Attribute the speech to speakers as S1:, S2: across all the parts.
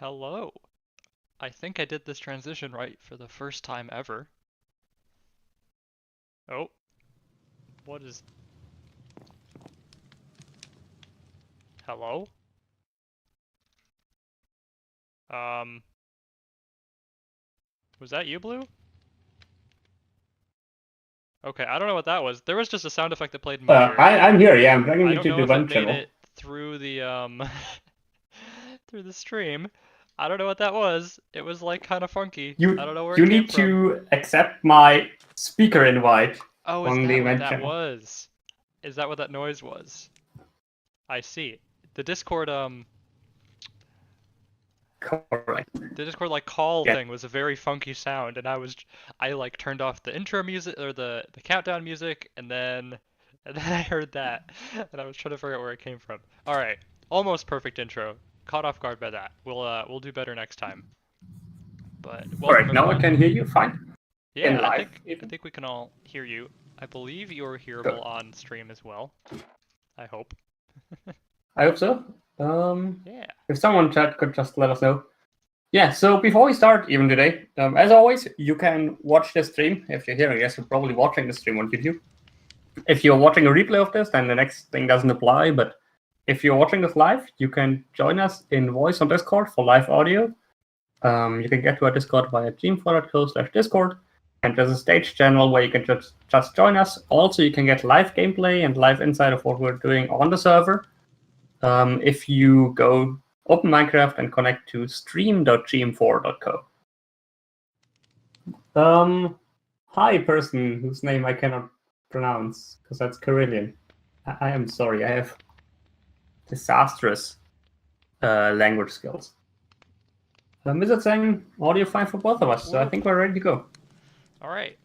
S1: Hello. I think I did this transition right for the first time ever. Oh, what is... Hello? Um, was that you, Blue? Okay, I don't know what that was. There was just a sound effect that played in my ear.
S2: I'm here, yeah, I'm dragging
S1: I
S2: you
S1: don't
S2: to
S1: know
S2: the
S1: if it
S2: vent
S1: made
S2: channel.
S1: it through the, through the stream. I don't know what that was. It was, like, kind of funky.
S2: You
S1: I don't know where it
S2: you
S1: came
S2: need
S1: from.
S2: to accept my speaker invite
S1: Oh, is
S2: on the
S1: that what
S2: event
S1: that
S2: channel.
S1: was? Is that what that noise was? I see. The Discord,
S2: Correct.
S1: the Discord like call
S2: Yeah.
S1: thing was a very funky sound, and I like turned off the intro music or the countdown music, and then I heard that, and I was trying to figure out where it came from. All right, almost perfect intro. Caught off guard by that. We'll do better next time. But
S2: All
S1: welcome
S2: right, now I
S1: everyone.
S2: can hear you fine
S1: Yeah,
S2: in
S1: I
S2: live
S1: think I
S2: even.
S1: think we can all hear you. I believe you're
S2: Good.
S1: hearable on stream as well. I hope.
S2: I hope so.
S1: Yeah.
S2: If someone chat could just let us know. Yeah. So before we start, even today, as always, you can watch the stream. If you're hearing this, you're probably watching the stream on YouTube. If you're watching a replay of this, then the next thing doesn't apply. But if you're watching this live, you can join us in voice on Discord for live audio. You can get to our Discord via gmfo.co/discord, and there's a stage channel where you can just join us. Also, you can get live gameplay and live insight of what we're doing on the server. If you go open Minecraft and connect to stream.gm4.co. Hi, person whose name I cannot pronounce because that's Carillion. I am sorry. I have disastrous language skills. Is it saying audio fine for both of us? So I
S1: Whoop.
S2: think we're ready to go.
S1: All right.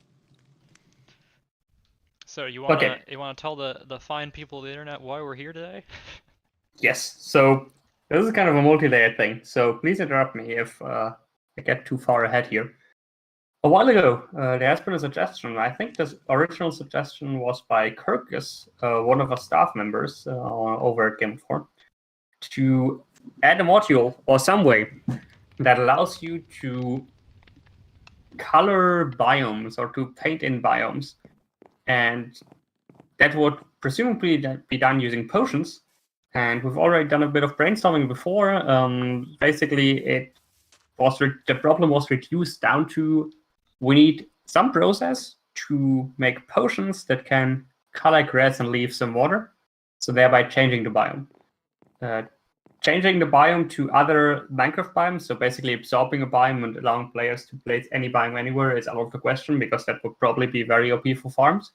S1: So
S2: Okay.
S1: you wanna tell the fine people of the internet why we're here today?
S2: Yes. So this is kind of a multi-layered thing. So please interrupt me if I get too far ahead here. A while ago, there has been a suggestion. I think this original suggestion was by Kirkus, one of our staff members over at Gamemode, to add a module or some way that allows you to color biomes or to paint in biomes. And that would presumably be done using potions. And we've already done a bit of brainstorming before. Basically, the problem was reduced down to we need some process to make potions that can color grass and leaves and water, so thereby changing the biome. Changing the biome to other Minecraft biomes, so basically absorbing a biome and allowing players to place any biome anywhere is out of the question because that would probably be very OP for farms.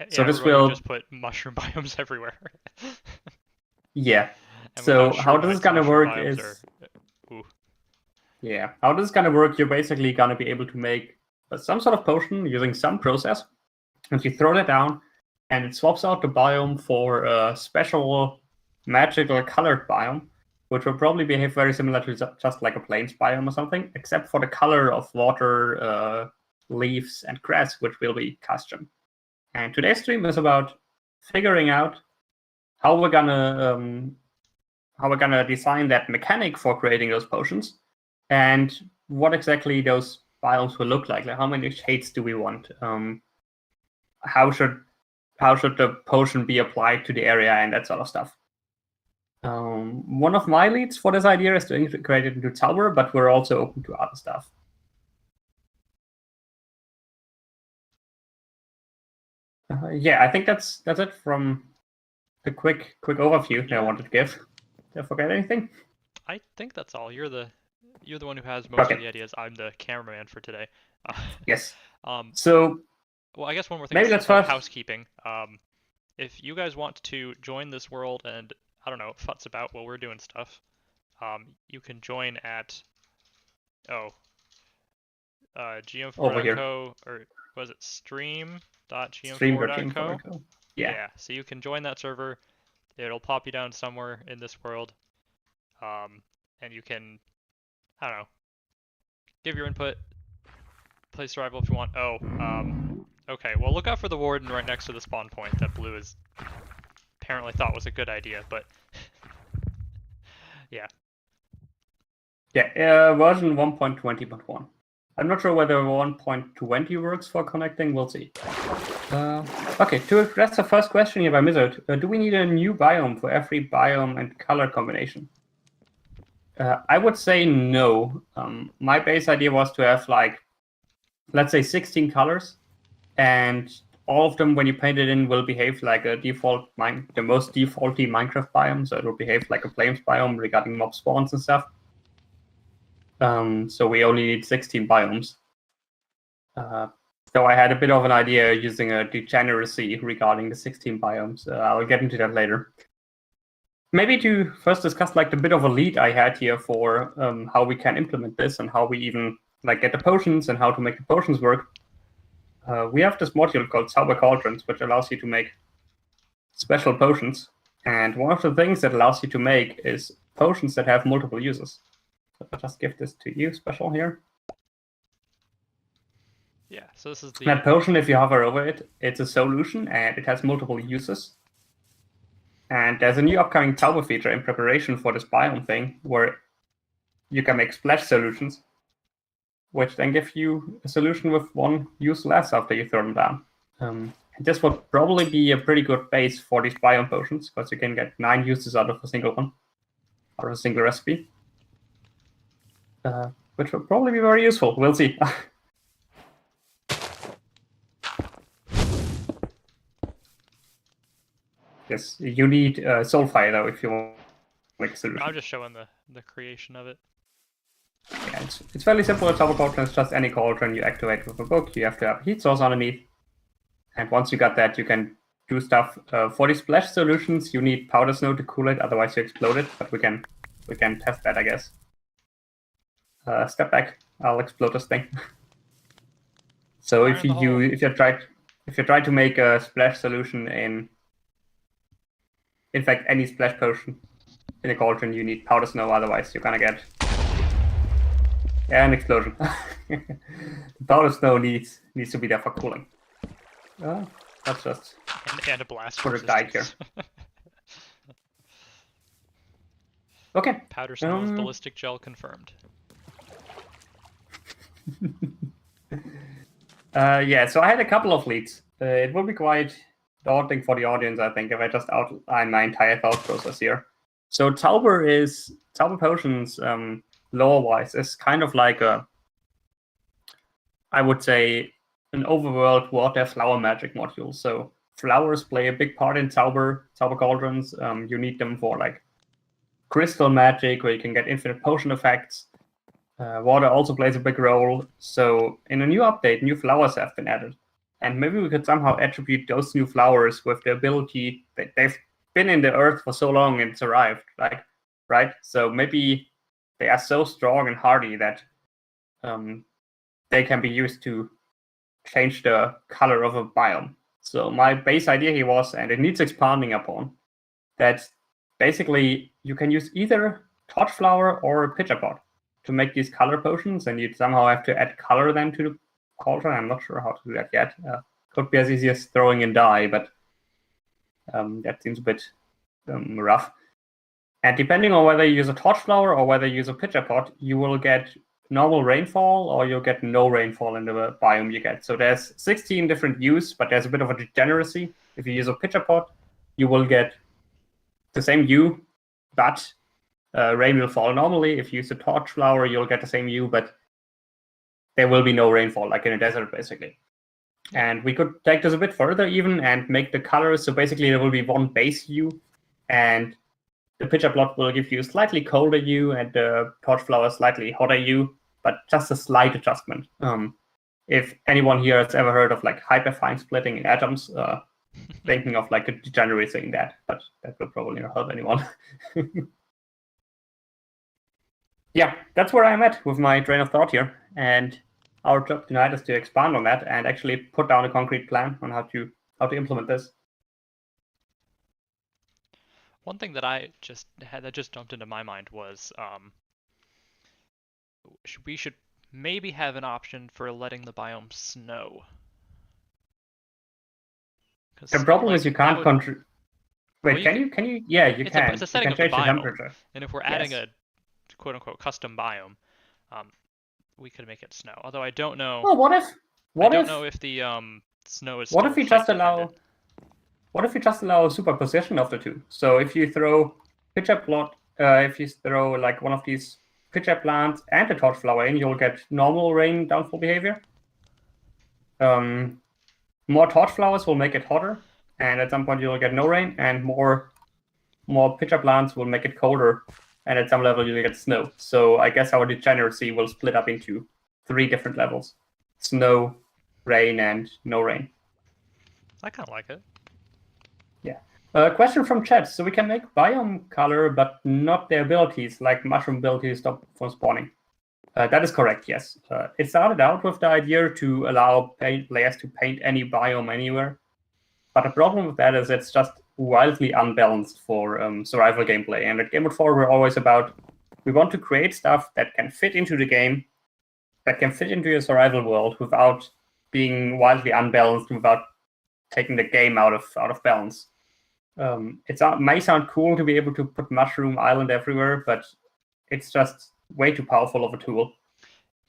S2: So
S1: Yeah,
S2: this
S1: everyone would
S2: will,
S1: just put mushroom biomes everywhere.
S2: yeah.
S1: And we're
S2: So
S1: not sure
S2: how this
S1: why
S2: is gonna
S1: mushroom
S2: work
S1: biomes are.
S2: is,
S1: Ooh.
S2: yeah, how this is gonna work, you're basically gonna be able to make some sort of potion using some process, and you throw that down, and it swaps out the biome for a special magical colored biome, which will probably behave very similar to just like a plains biome or something, except for the color of water, leaves, and grass, which will be custom. And today's stream is about figuring out how we're gonna design that mechanic for creating those potions, and what exactly those biomes will look like. Like how many shades do we want? How should the potion be applied to the area and that sort of stuff. One of my leads for this idea is to integrate it into Talbur, but we're also open to other stuff. Yeah, I think that's it from the quick overview that I wanted to give. Did I forget anything?
S1: I think that's all. You're the one who has most of
S2: Okay.
S1: the ideas. I'm the cameraman for today. Uh,
S2: Yes.
S1: um,
S2: So
S1: well, I guess one more thing
S2: maybe
S1: is
S2: let's
S1: of
S2: first.
S1: housekeeping. If you guys want to join this world and I don't know, futz about while we're doing stuff, you can join at
S2: Over here.
S1: gm4.co or was it stream.gm4.co?
S2: Stream.gm4.co. Yeah.
S1: Yeah, so you can join that server. It'll pop you down somewhere in this world. And you can, I don't know, give your input, play survival if you want. Okay, well look out for the warden right next to the spawn point that Blue is apparently thought was a good idea, but yeah.
S2: Yeah, version 1.20.1. I'm not sure whether 1.20 works for connecting. We'll see. Okay, to address the first question here by Mizard, do we need a new biome for every biome and color combination? I would say no. My base idea was to have like, let's say 16 colors, and all of them, when you paint it in, will behave like a default, the most defaulty Minecraft biome. So it will behave like a flames biome regarding mob spawns and stuff. So we only need 16 biomes. So I had a bit of an idea using a degeneracy regarding the 16 biomes. I'll get into that later. Maybe to first discuss like the bit of a lead I had here for how we can implement this and how we even like get the potions and how to make the potions work. We have this module called Zauber Cauldrons, which allows you to make special potions. And one of the things that allows you to make is potions that have multiple uses. So I'll just give this to you, special here.
S1: Yeah, so this is the...
S2: That potion, if you hover over it, it's a solution and it has multiple uses. And there's a new upcoming Zauber feature in preparation for this biome thing where you can make splash solutions, which then give you a solution with one use less after you throw them down. And this would probably be a pretty good base for these biome potions, because you can get 9 uses out of a single one, or a single recipe, which will probably be very useful. We'll see. Yes, you need Soulfire though if you want to make a solution.
S1: I'm just showing the creation of it.
S2: Yeah, it's fairly simple. It's Zauber Cauldron. It's just any cauldron you activate with a book. You have to have a heat source underneath. And once you got that, you can do stuff. For the splash solutions, you need powder snow to cool it, otherwise you explode it. But we can test that, I guess. Step back. I'll explode this thing. So if you try to make a splash solution in fact any splash potion in a cauldron, you need powder snow. Otherwise, you're gonna get an explosion. The powder snow needs to be there for cooling. That's just
S1: and a blast
S2: for a guide here. Okay.
S1: Powder snow with ballistic gel confirmed.
S2: Yeah, so I had a couple of leads. It will be quite daunting for the audience, I think, if I just outline my entire thought process here. So Zauber Potions, lore-wise, is kind of like I would say, an overworld water flower magic module. So flowers play a big part in Zauber Cauldrons. You need them for like crystal magic, where you can get infinite potion effects. Water also plays a big role. So in a new update, new flowers have been added. And maybe we could somehow attribute those new flowers with the ability that they've been in the earth for so long and survived, right? So maybe they are so strong and hardy that they can be used to change the color of a biome. So my base idea here was, and it needs expanding upon, that basically you can use either torchflower or a pitcher pot to make these color potions, and you'd somehow have to add color then to the cauldron. I'm not sure how to do that yet. Could be as easy as throwing in dye, but that seems a bit rough. And depending on whether you use a torchflower or whether you use a pitcher pot, you will get normal rainfall or you'll get no rainfall in the biome you get. So there's 16 different views, but there's a bit of a degeneracy. If you use a pitcher pot, you will get the same view, but rain will fall normally. If you use a torchflower, you'll get the same view, but there will be no rainfall, like in a desert, basically. And we could take this a bit further even and make the colors. So basically there will be one base hue, and the pitcher pot will give you a slightly colder hue and the torchflower slightly hotter hue, but just a slight adjustment. If anyone here has ever heard of like hyperfine splitting in atoms, thinking of like a degenerate saying that, but that will probably not help anyone. Yeah, that's where I'm at with my train of thought here. And our job tonight is to expand on that and actually put down a concrete plan on how to implement this.
S1: One thing that I just had that just jumped into my mind was we should maybe have an option for letting the biome snow.
S2: The problem is you can't control. Wait,
S1: well,
S2: can you? Yeah, you can.
S1: It's a setting
S2: you can
S1: of the
S2: change the
S1: biome,
S2: temperature.
S1: and if we're adding quote unquote custom biome, we could make it snow. Although I don't know.
S2: Well,
S1: I
S2: what
S1: don't
S2: if
S1: know if the snow is
S2: what
S1: still
S2: if we
S1: height
S2: just
S1: dependent.
S2: superposition of the two? So if you throw pitcher plot, if you throw like one of these pitcher plants and a torch flower in, you'll get normal rain downfall behavior. More torch flowers will make it hotter, and at some point you'll get no rain, and more pitcher plants will make it colder, and at some level you'll get snow. So I guess our degeneracy will split up into 3 different levels: snow, rain, and no rain.
S1: I kind of like it.
S2: Yeah. Question from chat. So we can make biome color, but not their abilities, like mushroom abilities stop from spawning. That is correct, yes. It started out with the idea to allow players to paint any biome anywhere. But the problem with that is it's just wildly unbalanced for survival gameplay. And at Gamemode 4, we're always about, we want to create stuff that can fit into the game, that can fit into your survival world without being wildly unbalanced, without taking the game out of balance. It may sound cool to be able to put Mushroom Island everywhere, but it's just way too powerful of a tool.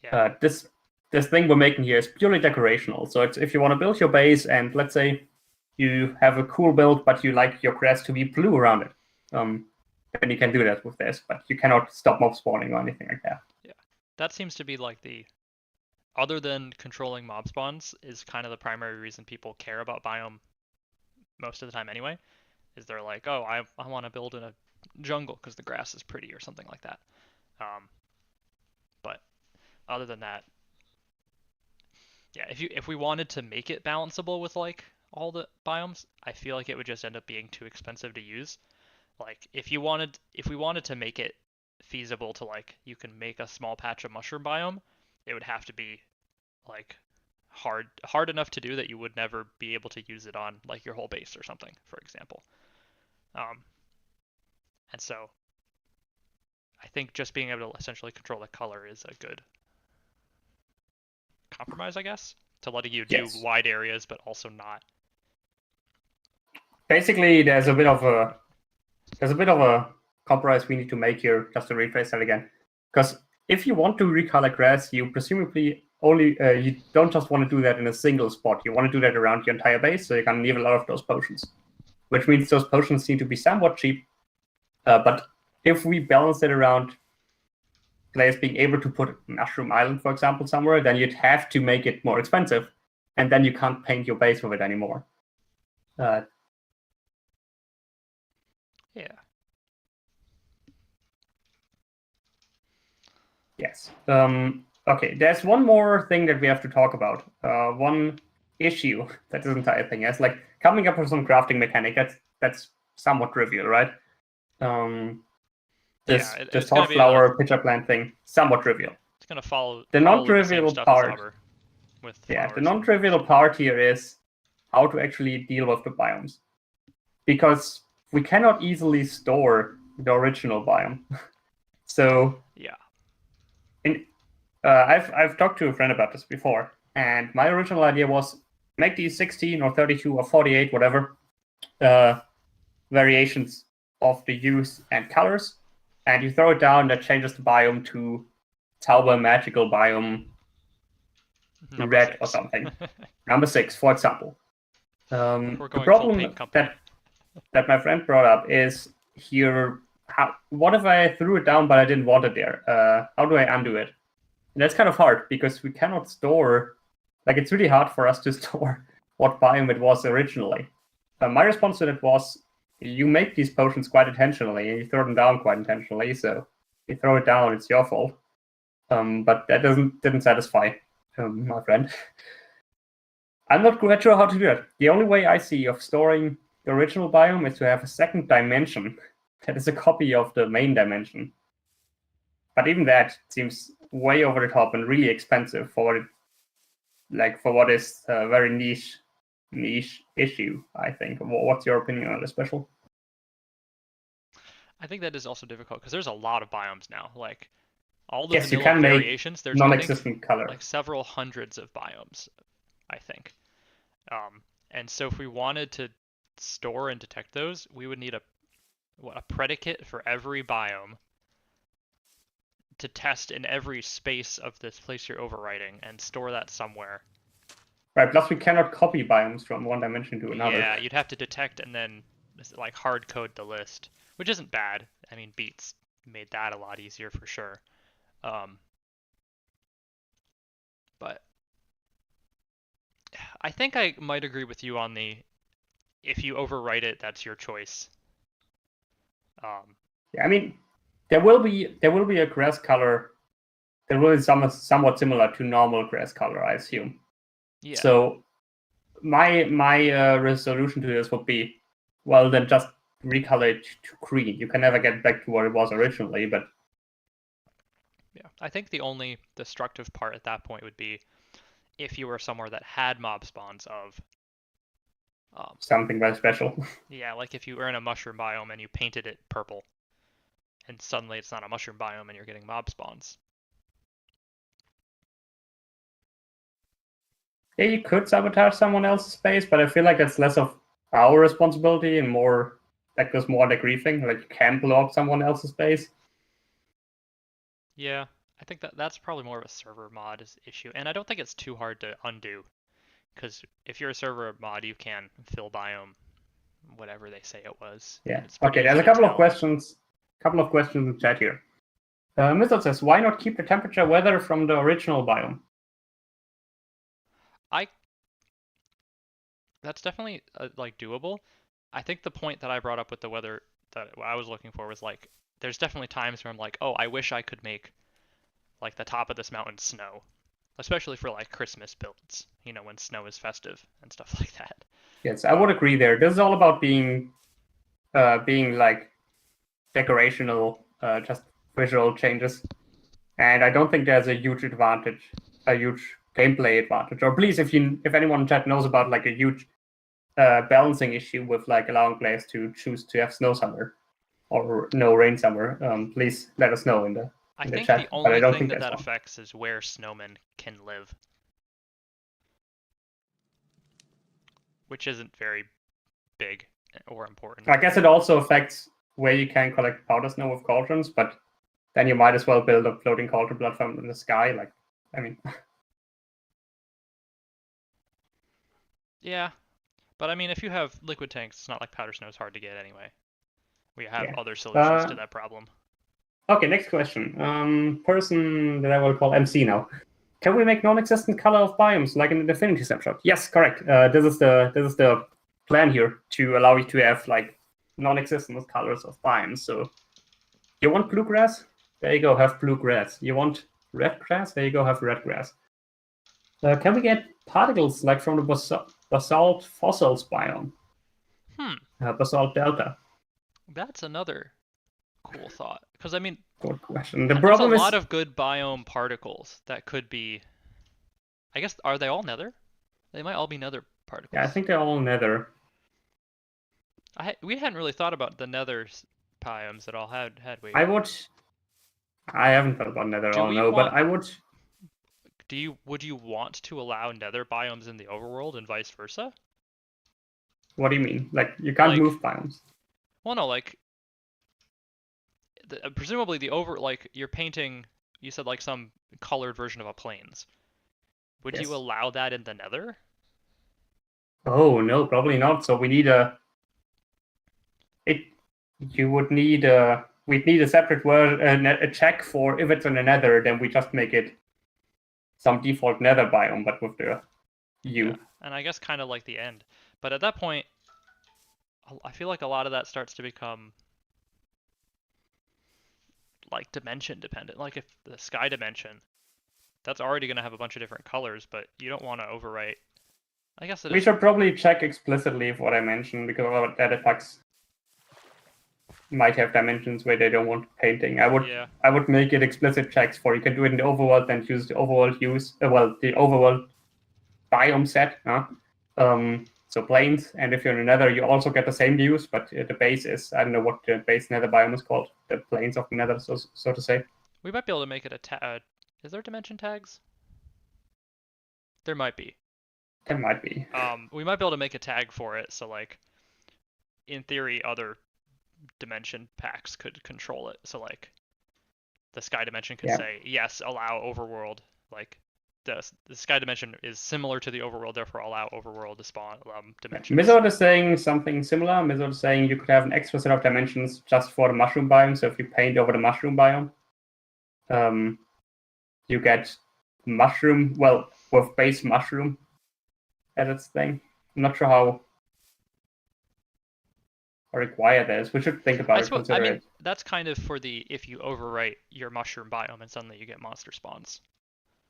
S1: Yeah.
S2: This thing we're making here is purely decorational. So it's, if you want to build your base, and let's say you have a cool build, but you like your grass to be blue around it, then you can do that with this. But you cannot stop mob spawning or anything like that.
S1: Yeah, that seems to be like the, other than controlling mob spawns, is kind of the primary reason people care about biome most of the time anyway. Is they're like, oh, I want to build in a jungle because the grass is pretty or something like that. But other than that, yeah, if we wanted to make it balanceable with like all the biomes, I feel like it would just end up being too expensive to use. Like if we wanted to make it feasible to like you can make a small patch of mushroom biome, it would have to be like hard enough to do that you would never be able to use it on like your whole base or something, for example. And so I think just being able to essentially control the color is a good compromise, I guess, to letting you do wide areas but also not.
S2: Basically, there's a bit of a compromise we need to make here, just to rephrase that again. Because if you want to recolor grass, you presumably only you don't just want to do that in a single spot. You want to do that around your entire base, so you can leave a lot of those potions. Which means those potions need to be somewhat cheap. But if we balance it around players being able to put Mushroom Island, for example, somewhere, then you'd have to make it more expensive, and then you can't paint your base with it anymore.
S1: Yeah.
S2: Yes. Okay, there's one more thing that we have to talk about. One issue that this entire thing is like coming up with some crafting mechanic. That's somewhat trivial, right? This torch flower pitcher plant thing, somewhat trivial.
S1: It's gonna follow
S2: the non-trivial part.
S1: The
S2: non-trivial part here is how to actually deal with the biomes, because we cannot easily store the original biome. So
S1: yeah.
S2: I've talked to a friend about this before, and my original idea was make these 16 or 32 or 48, whatever, variations of the hues and colors, and you throw it down, that changes the biome to Tauber magical biome
S1: Number
S2: red
S1: 6.
S2: or something. Number 6, for example. The
S1: problem
S2: that my friend brought up is here, what if I threw it down but I didn't want it there? How do I undo it? And that's kind of hard, because we cannot store, like it's really hard for us to store what biome it was originally. My response to that was, you make these potions quite intentionally, and you throw them down quite intentionally, so if you throw it down, it's your fault. But that didn't satisfy my friend. I'm not quite sure how to do it. The only way I see of storing the original biome is to have a second dimension that is a copy of the main dimension. But even that seems way over the top and really expensive for what is a very niche issue, I think. What's your opinion on this, Special?
S1: I think that is also difficult because there's a lot of biomes now. Like all the
S2: yes,
S1: vanilla
S2: you can
S1: variations, there's
S2: non-existent color.
S1: Like several hundreds of biomes, I think. And so if we wanted to store and detect those, we would need a predicate for every biome. to test in every space of this place you're overwriting and store that somewhere.
S2: Right, plus we cannot copy biomes from one dimension to another.
S1: Yeah, you'd have to detect and then like hard code the list, which isn't bad. I mean, Beats made that a lot easier for sure. Um, but I think I might agree with you on the if you overwrite it, that's your choice.
S2: Yeah, I mean, there will be a grass color that will be somewhat similar to normal grass color, I assume.
S1: Yeah.
S2: So my resolution to this would be, well, then just recolor it to green. You can never get back to what it was originally, but
S1: Yeah. I think the only destructive part at that point would be if you were somewhere that had mob spawns of
S2: something very special.
S1: yeah, like if you were in a mushroom biome and you painted it purple and suddenly it's not a mushroom biome and you're getting mob spawns.
S2: Yeah, you could sabotage someone else's space, but I feel like it's less of our responsibility and more that goes more like griefing. Like you can blow up someone else's space.
S1: Yeah, I think that's probably more of a server mod issue, and I don't think it's too hard to undo, because if you're a server mod, you can fill biome whatever they say it was.
S2: Yeah.
S1: It's pretty
S2: Okay, there's
S1: easy
S2: a
S1: to
S2: couple of
S1: tell.
S2: questions. Couple of questions in chat here. Missile says, why not keep the temperature weather from the original biome?
S1: That's definitely like doable. I think the point that I brought up with the weather that I was looking for was like, there's definitely times where I'm like, oh, I wish I could make like the top of this mountain snow, especially for like Christmas builds, when snow is festive and stuff like that.
S2: Yes, I would agree there. This is all about being like decorational, just visual changes. And I don't think there's a huge gameplay advantage. Or please, if anyone in chat knows about like a huge balancing issue with like allowing players to choose to have snow summer or no rain summer, please let us know in the
S1: I
S2: in the
S1: think the
S2: chat. But I
S1: only
S2: don't
S1: thing
S2: think
S1: that
S2: there's
S1: that
S2: one.
S1: affects is where snowmen can live, which isn't very big or important.
S2: I guess it also affects where you can collect powder snow with cauldrons, but then you might as well build a floating cauldron platform in the sky. Like, I mean,
S1: Yeah, but I mean, if you have liquid tanks, it's not like powder snow is hard to get anyway. We have
S2: yeah.
S1: other solutions to that problem.
S2: Okay, next question. Person that I will call MC now. Can we make non-existent color of biomes like in the Affinity snapshot? Yes, correct. This is the plan here to allow you to have like non-existent colors of biomes. So you want blue grass? There you go, have blue grass. You want red grass? There you go, have red grass. Can we get particles like from the basalt fossils biome? Basalt delta.
S1: That's another cool thought. Because I mean,
S2: Good question. The
S1: there's a
S2: problem
S1: lot
S2: is,
S1: of good biome particles that could be. I guess are they all nether? They might all be nether
S2: yeah, I
S1: particles.
S2: think they're all nether.
S1: We hadn't really thought about the nether biomes at all, had we?
S2: I haven't thought about nether at
S1: Do
S2: all,
S1: we
S2: no, but
S1: want?
S2: I would.
S1: Would you want to allow nether biomes in the overworld and vice versa?
S2: What do you mean? Like, you can't
S1: Like,
S2: move biomes?
S1: well, no, like presumably like you're painting. You said like some colored version of a plains. Would you
S2: Yes.
S1: allow that in the nether?
S2: Oh, no, probably not. So we need it. You would need we'd need a separate word, a check for if it's in a nether, then we just make it some default nether biome, but with the
S1: Yeah,
S2: U.
S1: and I guess kind of like the end. But at that point, I feel like a lot of that starts to become like dimension dependent. Like if the sky dimension, that's already going to have a bunch of different colors, but you don't want to overwrite. I guess it
S2: We
S1: is.
S2: should probably check explicitly if what I mentioned, because our data packs might have dimensions where they don't want painting.
S1: Yeah.
S2: I would make it explicit checks for you can do it in the overworld and use the overworld the overworld biome set. So plains, and if you're in a nether, you also get the same views, but the base is, I don't know what the base nether biome is called, the plains of the nether, so to say.
S1: We might be able to make it a tag. Is there dimension tags? There might be.
S2: There might be.
S1: We might be able to make a tag for it, so like, in theory, other dimension packs could control it. So like, the sky dimension could
S2: Yeah.
S1: say, yes, allow overworld. Like, the sky dimension is similar to the overworld, therefore allow overworld to spawn dimensions.
S2: Mizod is saying something similar. Mizod is saying you could have an extra set of dimensions just for the mushroom biome. So if you paint over the mushroom biome, you get mushroom, well, with base mushroom as its thing. I'm not sure how required that is. We should think about
S1: I
S2: it,
S1: suppose, I
S2: consider
S1: mean,
S2: it.
S1: that's kind of for the if you overwrite your mushroom biome and suddenly you get monster spawns.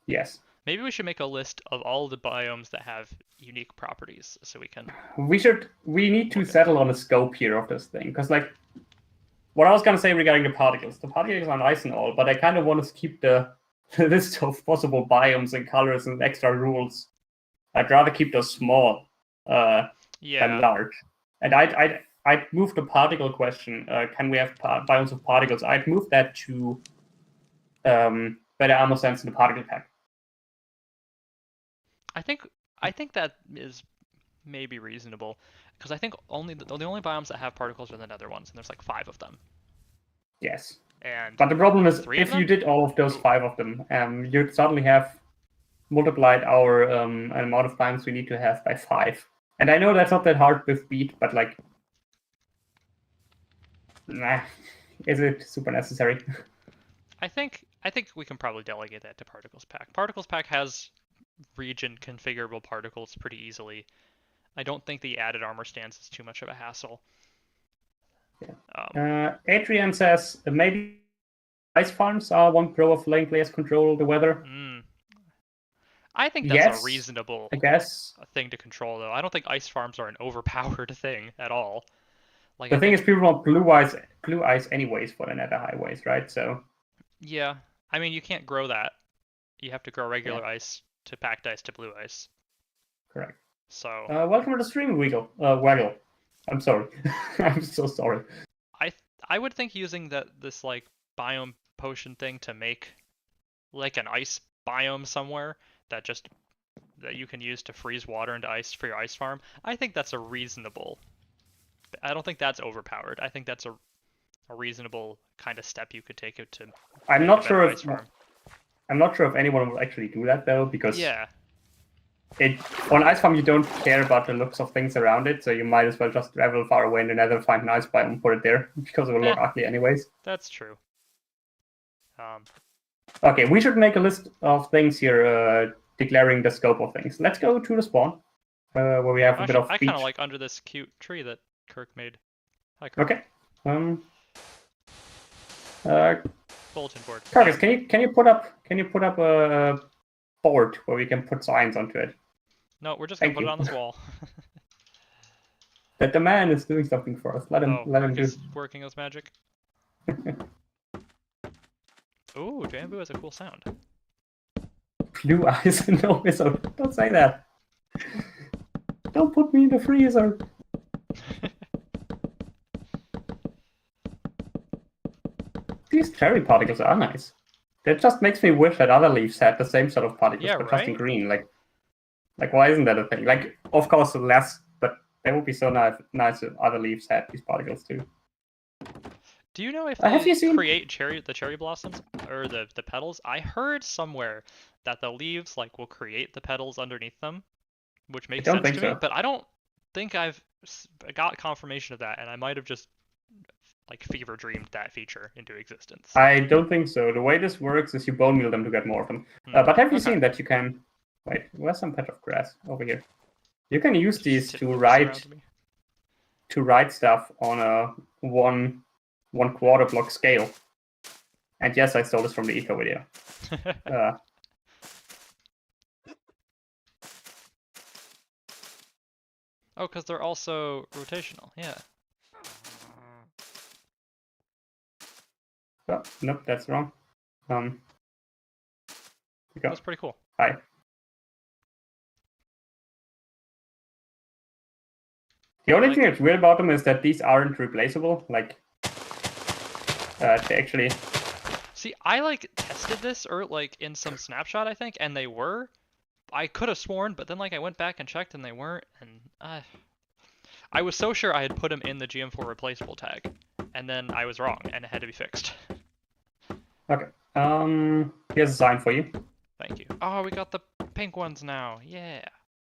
S2: Yes.
S1: Maybe we should make a list of all the biomes that have unique properties so we can.
S2: We need to settle on the scope here of this thing, because like what I was gonna say regarding the particles are nice and all, but I kind of want to keep the list of possible biomes and colors and extra rules. I'd rather keep those small than large. And I'd move the particle question. Can we have biomes of particles? I'd move that to better armor sense in the particle pack.
S1: I think that is maybe reasonable, because I think the only biomes that have particles are the nether ones, and there's like 5 of them.
S2: Yes.
S1: And
S2: but the problem is,
S1: if
S2: you did all of those 5 of them, you'd suddenly have multiplied our amount of biomes we need to have by 5. And I know that's not that hard with beat, but like, nah, is it super necessary?
S1: I think we can probably delegate that to Particles Pack. Particles Pack has region configurable particles pretty easily. I don't think the added armor stance is too much of a hassle.
S2: Yeah. Adrian says maybe ice farms are one pro of letting players control the weather.
S1: I think that's a reasonable thing to control, though. I don't think ice farms are an overpowered thing at all. Like,
S2: the thing is, people want blue ice anyways for the nether highways, right? So
S1: yeah, I mean, you can't grow that. You have to grow regular ice to packed ice to blue ice.
S2: Correct.
S1: So
S2: welcome to the stream, Waggle. I'm sorry. I'm so sorry.
S1: I would think using this like biome potion thing to make like an ice biome somewhere that you can use to freeze water into ice for your ice farm. I think that's a reasonable. I don't think that's overpowered. I think that's a reasonable kind of step you could take it to.
S2: I'm not sure if anyone will actually do that though, because on ice farm you don't care about the looks of things around it, so you might as well just travel far away in the nether, find an ice biome and put it there, because it will look ugly anyways.
S1: That's true.
S2: Okay, we should make a list of things here, declaring the scope of things. Let's go to the spawn, where we have a bit of beach.
S1: I kind of like under this cute tree that Kirk made. Hi, Kirk.
S2: Okay.
S1: Bulletin board.
S2: Curtis, can you put up a board where we can put signs onto it?
S1: No, we're just gonna put it on this wall.
S2: That the man is doing something for us. Let him do.
S1: He's working his magic. Ooh, Jambu has a cool sound.
S2: Blue eyes? No, don't say that. Don't put me in the freezer. These cherry particles are nice. That just makes me wish that other leaves had the same sort of particles, but just in green. Like why isn't that a thing? Like, of course, less, but that would be so nice if other leaves had these particles too.
S1: Do you know if they create the cherry blossoms or the petals? I heard somewhere that the leaves will create the petals underneath them, which makes sense to me. But I don't think I've got confirmation of that, and I might have just fever dreamed that feature into existence.
S2: I don't think so. The way this works is you bone meal them to get more of them. But have you seen that you can? Wait, where's some patch of grass over here? You can use these to write stuff on a one quarter block scale. And yes, I stole this from the eco video.
S1: Oh, because they're also rotational. Yeah.
S2: Oh, nope, that's wrong.
S1: That's pretty cool.
S2: Hi. The only thing that's weird about them is that these aren't replaceable. They actually.
S1: See, I tested this in some snapshot, I think, and they were. I could have sworn, but then I went back and checked and they weren't, and I was so sure I had put them in the GM4 replaceable tag, and then I was wrong, and it had to be fixed.
S2: Okay. Here's a sign for you.
S1: Thank you. Oh, we got the pink ones now. Yeah.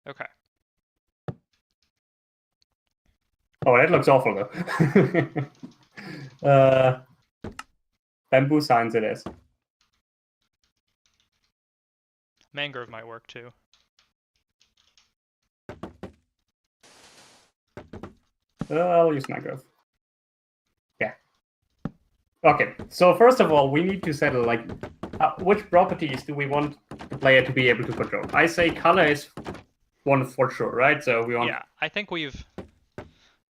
S1: Okay.
S2: Oh, that looks awful though. Bamboo signs it is.
S1: Mangrove might work too.
S2: I'll use mangrove. Yeah. Okay. So first of all, we need to settle like which properties do we want the player to be able to control. I say color is one for sure, right? So we want.
S1: Yeah, I think we've.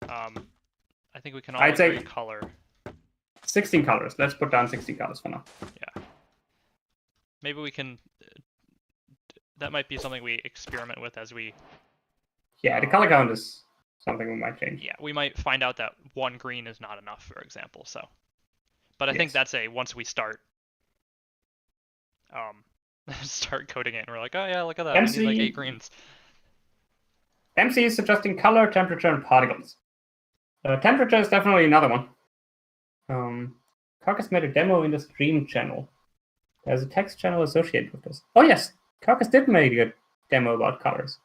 S1: I think we can all
S2: I'd
S1: agree
S2: say
S1: color.
S2: 16 colors. Let's put down 16 colors for now.
S1: Yeah. Maybe we can. That might be something we experiment with as we.
S2: Yeah, the color count is something we might change.
S1: Yeah, we might find out that one green is not enough, for example. So, but I think that's once we start. Start coding it, and we're like, oh yeah, look at that.
S2: MC,
S1: we need like 8 greens.
S2: MC is suggesting color, temperature, and particles. Temperature is definitely another one. Carcass made a demo in the stream channel. There's a text channel associated with this. Oh yes, Carcass did make a demo about colors.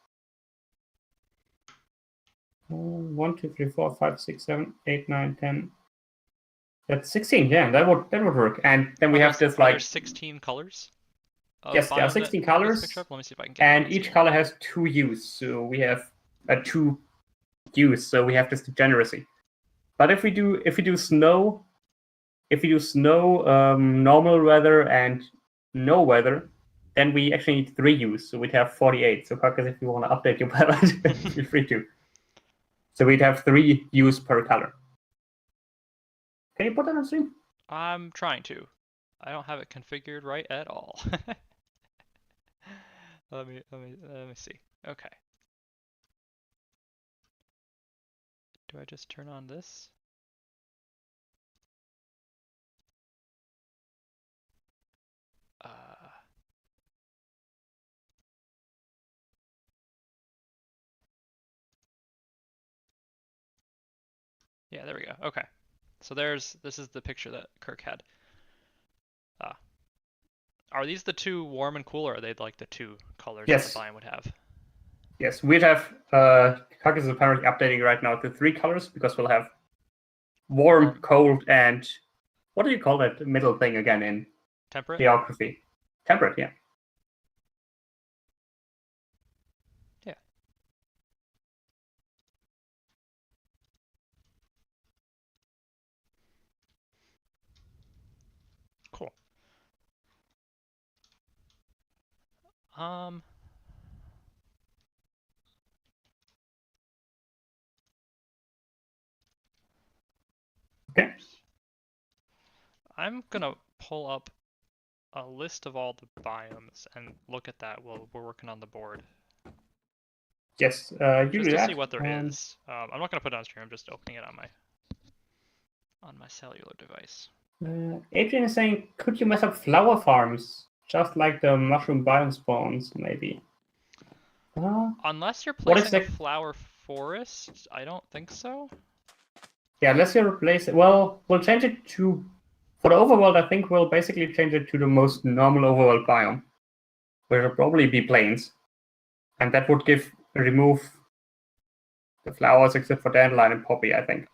S2: 1, 2, 3, 4, 5, 6, 7, 8, 9, 10. That's 16. Yeah, that would work. And then we have this like.
S1: There's 16 colors.
S2: Yes, there are 16 colors.
S1: Let me see if I can get
S2: and each color has 2 hues. So we have 2 hues. So we have this degeneracy. But if we do snow, normal weather, and no weather, then we actually need 3 hues. So we'd have 48. So Carcass, if you want to update your palette, feel free to. So we'd have 3 hues per color. Can you put that on stream?
S1: I'm trying to. I don't have it configured right at all. let me see. Okay. Do I just turn on this? Yeah, there we go. Okay. So this is the picture that Kirk had. Are these the 2 warm and cool, or are they like the 2 colors that the biome would have?
S2: Yes, we'd have Carcass is apparently updating right now to 3 colors because we'll have warm, cold, and what do you call that middle thing again in
S1: temperate?
S2: Geography. Temperate, yeah.
S1: Yeah. Cool.
S2: Okay.
S1: I'm gonna pull up a list of all the biomes and look at that while we're working on the board.
S2: Yes, you
S1: just
S2: do
S1: to
S2: that.
S1: see what there is. I'm not gonna put it on stream. I'm just opening it on my cellular device.
S2: Adrian is saying, could you mess up flower farms just like the mushroom biome spawns, maybe?
S1: Unless you're placing a flower forest, I don't think so.
S2: Yeah, unless you replace it. Well, we'll change it to. For the overworld, I think we'll basically change it to the most normal overworld biome, where it'll probably be plains. And that would remove the flowers except for dandelion and poppy, I think.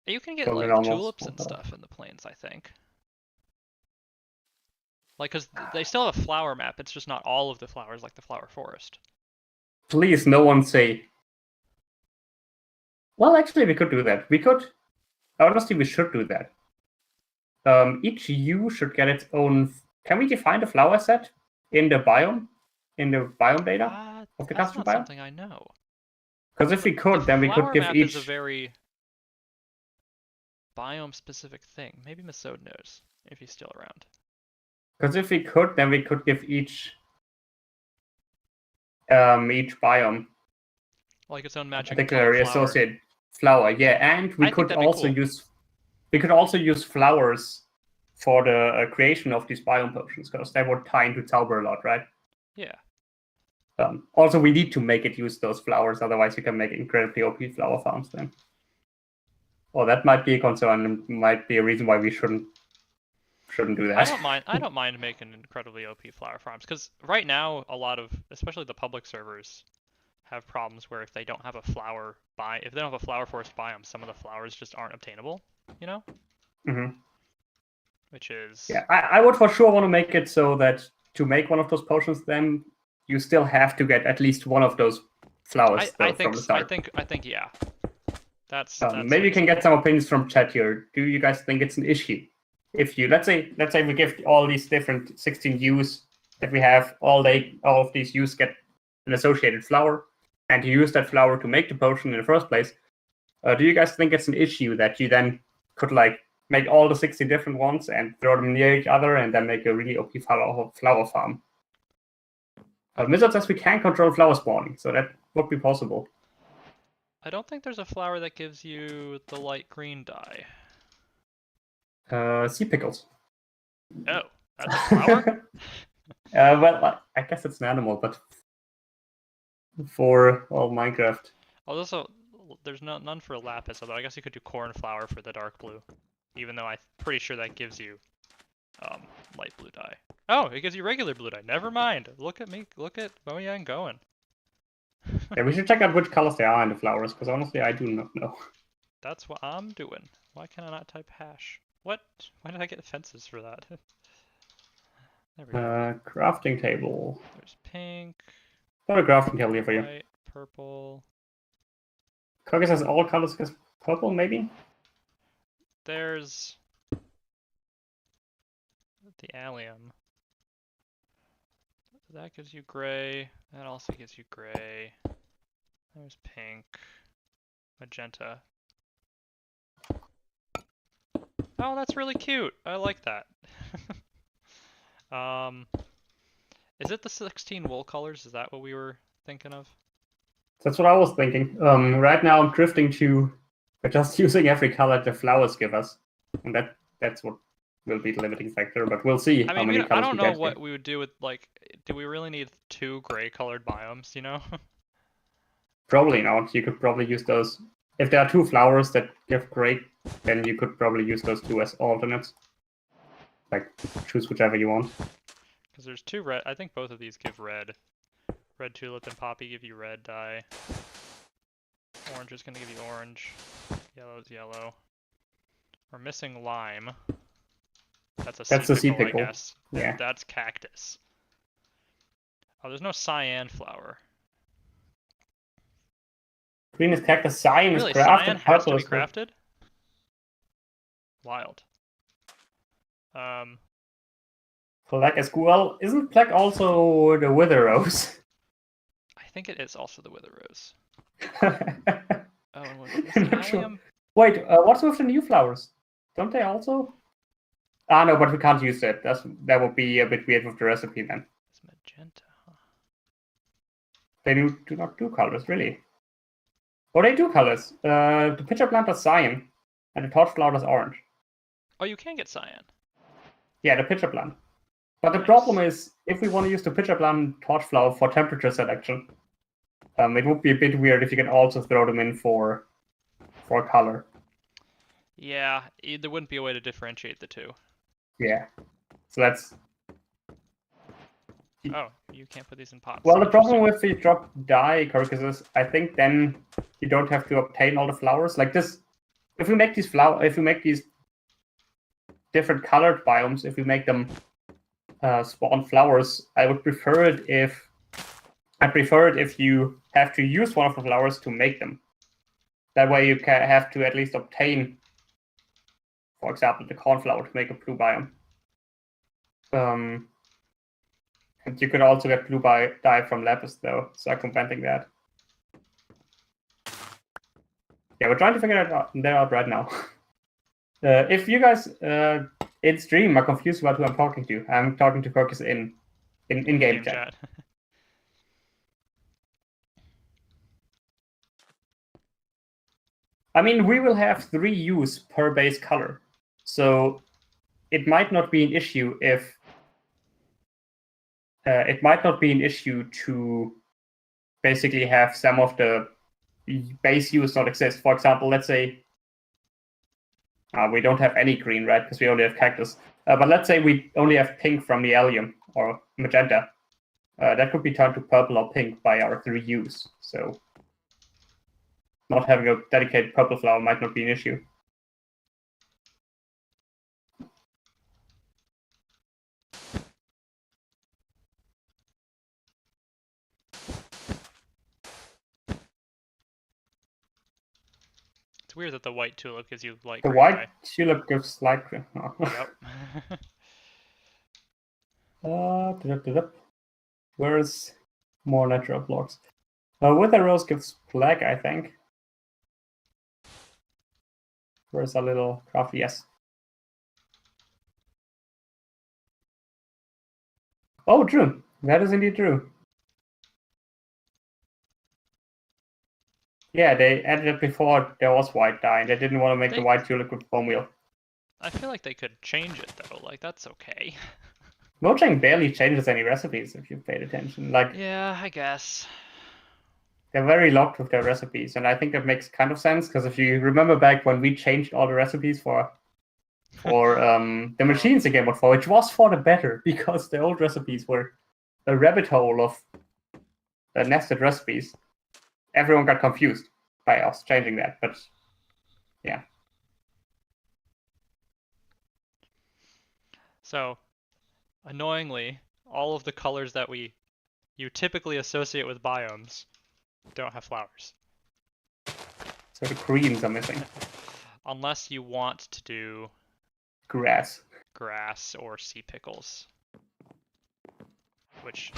S1: You can get like tulips and stuff in the plains, I think. Like, because they still have a flower map, it's just not all of the flowers like the flower forest.
S2: Please, no one say. Well, actually, we could do that. We could. Honestly, we should do that. Each hue should get its own. Can we define the flower set in the biome? In the biome data of the custom biome?
S1: That's not something I know.
S2: Because if we could, then we could give
S1: map
S2: each.
S1: Is a very biome-specific thing. Maybe Masode knows if he's still around.
S2: Because if we could, then we could give each biome
S1: like its own matching
S2: particularly associated flower. Yeah, and we could also use flowers for the creation of these biome potions, because that would tie into Tauber a lot, right?
S1: Yeah.
S2: Also, we need to make it use those flowers, otherwise you can make incredibly OP flower farms then. Or that might be a concern, and might be a reason why we shouldn't shouldn't do
S1: I
S2: that.
S1: don't mind. I don't mind making incredibly OP flower farms because right now a lot of, especially the public servers, have problems where if they don't have a if they don't have a flower forest biome, some of the flowers just aren't obtainable. You know,
S2: hmm
S1: which is
S2: Yeah, I would for sure want to make it so that to make one of those potions, then you still have to get at least one of those flowers
S1: I
S2: though
S1: think
S2: from the start.
S1: yeah. That's
S2: Maybe you can get some opinions from chat here. Do you guys think it's an issue if you let's say we give all these different 16 U's that we have, all of these U's get an associated flower, and you use that flower to make the potion in the first place? Do you guys think it's an issue that you then could like make all the 16 different ones and throw them near each other and then make a really OP flower farm? Wizard says we can control flower spawning, so that would be possible.
S1: I don't think there's a flower that gives you the light green dye.
S2: Sea pickles.
S1: Oh, that's a flower?
S2: Well, I guess it's an animal, but for Minecraft.
S1: Also, there's none for lapis, although I guess you could do cornflower for the dark blue, even though I'm pretty sure that gives you light blue dye. Oh, it gives you regular blue dye. Never mind. Look at me. Look at Mojang going.
S2: Yeah, we should check out which colors there are in the flowers, because honestly, I do not know.
S1: That's what I'm doing. Why can I not type hash? What? Why did I get fences for that? There we go.
S2: Crafting table.
S1: There's pink.
S2: Got a crafting table here for you.
S1: White, purple.
S2: Cookie says all colors except purple, maybe?
S1: There's the allium. That gives you gray. That also gives you gray. There's pink. Magenta. Oh, that's really cute. I like that. Is it the 16 wool colors? Is that what we were thinking of?
S2: That's what I was thinking. Right now I'm drifting to just using every color the flowers give us. And that's what will be the limiting factor, but we'll see
S1: I
S2: how
S1: mean,
S2: many colors
S1: I don't
S2: we
S1: know
S2: get
S1: what
S2: here.
S1: we would do with, like, do we really need 2 gray colored biomes, you know?
S2: Probably not. You could probably use those. If there are 2 flowers that give gray, then you could probably use those 2 as alternates. Like, choose whichever you want.
S1: Because there's 2 red. I think both of these give red. Red tulip and poppy give you red dye. Orange is going to give you orange. Yellow is yellow. We're missing lime. That's a sea pickle, I guess.
S2: Yeah.
S1: That's cactus. Oh, there's no cyan flower.
S2: Green is cactus, cyan
S1: Really,
S2: is crafted,
S1: cyan has to
S2: purple
S1: be
S2: is
S1: crafted? Wild.
S2: Black is cool. Well, isn't black also the wither rose?
S1: I think it is also the wither rose.
S2: I'm
S1: Oh, and what's the
S2: not sure.
S1: allium?
S2: Wait, what's with the new flowers? Don't they also? Ah, no, but we can't use that. That would be a bit weird with the recipe then.
S1: It's magenta, huh?
S2: They do not do colors, really. Oh, they do colors. The pitcher plant is cyan, and the torch flower is orange.
S1: Oh, you can get cyan.
S2: Yeah, the pitcher plant. But the
S1: Nice.
S2: problem is, if we want to use the pitcher plant torch flower for temperature selection, it would be a bit weird if you can also throw them in for color.
S1: Yeah, there wouldn't be a way to differentiate the 2.
S2: Yeah. So that's...
S1: Oh, you can't put these in pots.
S2: Well, the problem with the drop dye carcasses, I think then you don't have to obtain all the flowers. Like this, if we make these different colored biomes, if we make them spawn flowers, I would prefer it if you have to use one of the flowers to make them. That way you can have to at least obtain, for example, the cornflower to make a blue biome. And you could also get blue dye from lapis, though, circumventing that. Yeah, we're trying to figure that out right now. If you guys in stream are confused about who I'm talking to, I'm talking to Focus in game chat. I mean, we will have 3 U's per base color, so it might not be an issue if to basically have some of the base U's not exist. For example, let's say we don't have any green, right? Because we only have cactus. But let's say we only have pink from the allium or magenta. That could be turned to purple or pink by our 3 hues. So not having a dedicated purple flower might not be an issue.
S1: It's weird that the white tulip gives you light
S2: The
S1: green
S2: white
S1: dye.
S2: tulip gives light green.
S1: Yep.
S2: Where's more natural blocks? Wither rose gives black, I think. Where's a little craft? Yes. Oh, true. That is indeed true. Yeah, they added it before there was white dye, and they didn't want to make the white tulip with foam wheel.
S1: I feel like they could change it though. Like that's okay.
S2: Mojang barely changes any recipes if you paid attention. Like,
S1: yeah, I guess.
S2: they're very locked with their recipes, and I think that makes kind of sense because if you remember back when we changed all the recipes for the machines in Gamemode 4, which was for the better because the old recipes were a rabbit hole of nested recipes. Everyone got confused by us changing that, but yeah.
S1: So, annoyingly, all of the colors that you typically associate with biomes don't have flowers.
S2: So the greens are missing.
S1: Unless you want to do
S2: grass
S1: or sea pickles. Which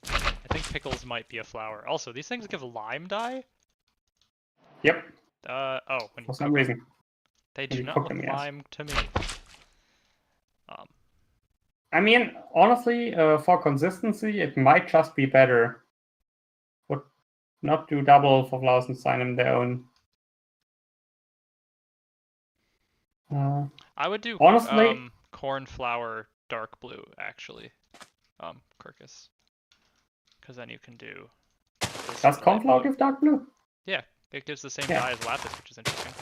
S1: I think pickles might be a flower. Also, these things give lime dye?
S2: Yep.
S1: Oh,
S2: for some reason.
S1: They do not look lime to me.
S2: I mean, honestly, for consistency, it might just be better. Would not do double for flowers and sign them their own.
S1: I would do
S2: honestly
S1: cornflower dark blue actually, Kirkus, because then you can do.
S2: Does cornflower give dark blue?
S1: Yeah, it gives the same dye as lapis, which is interesting.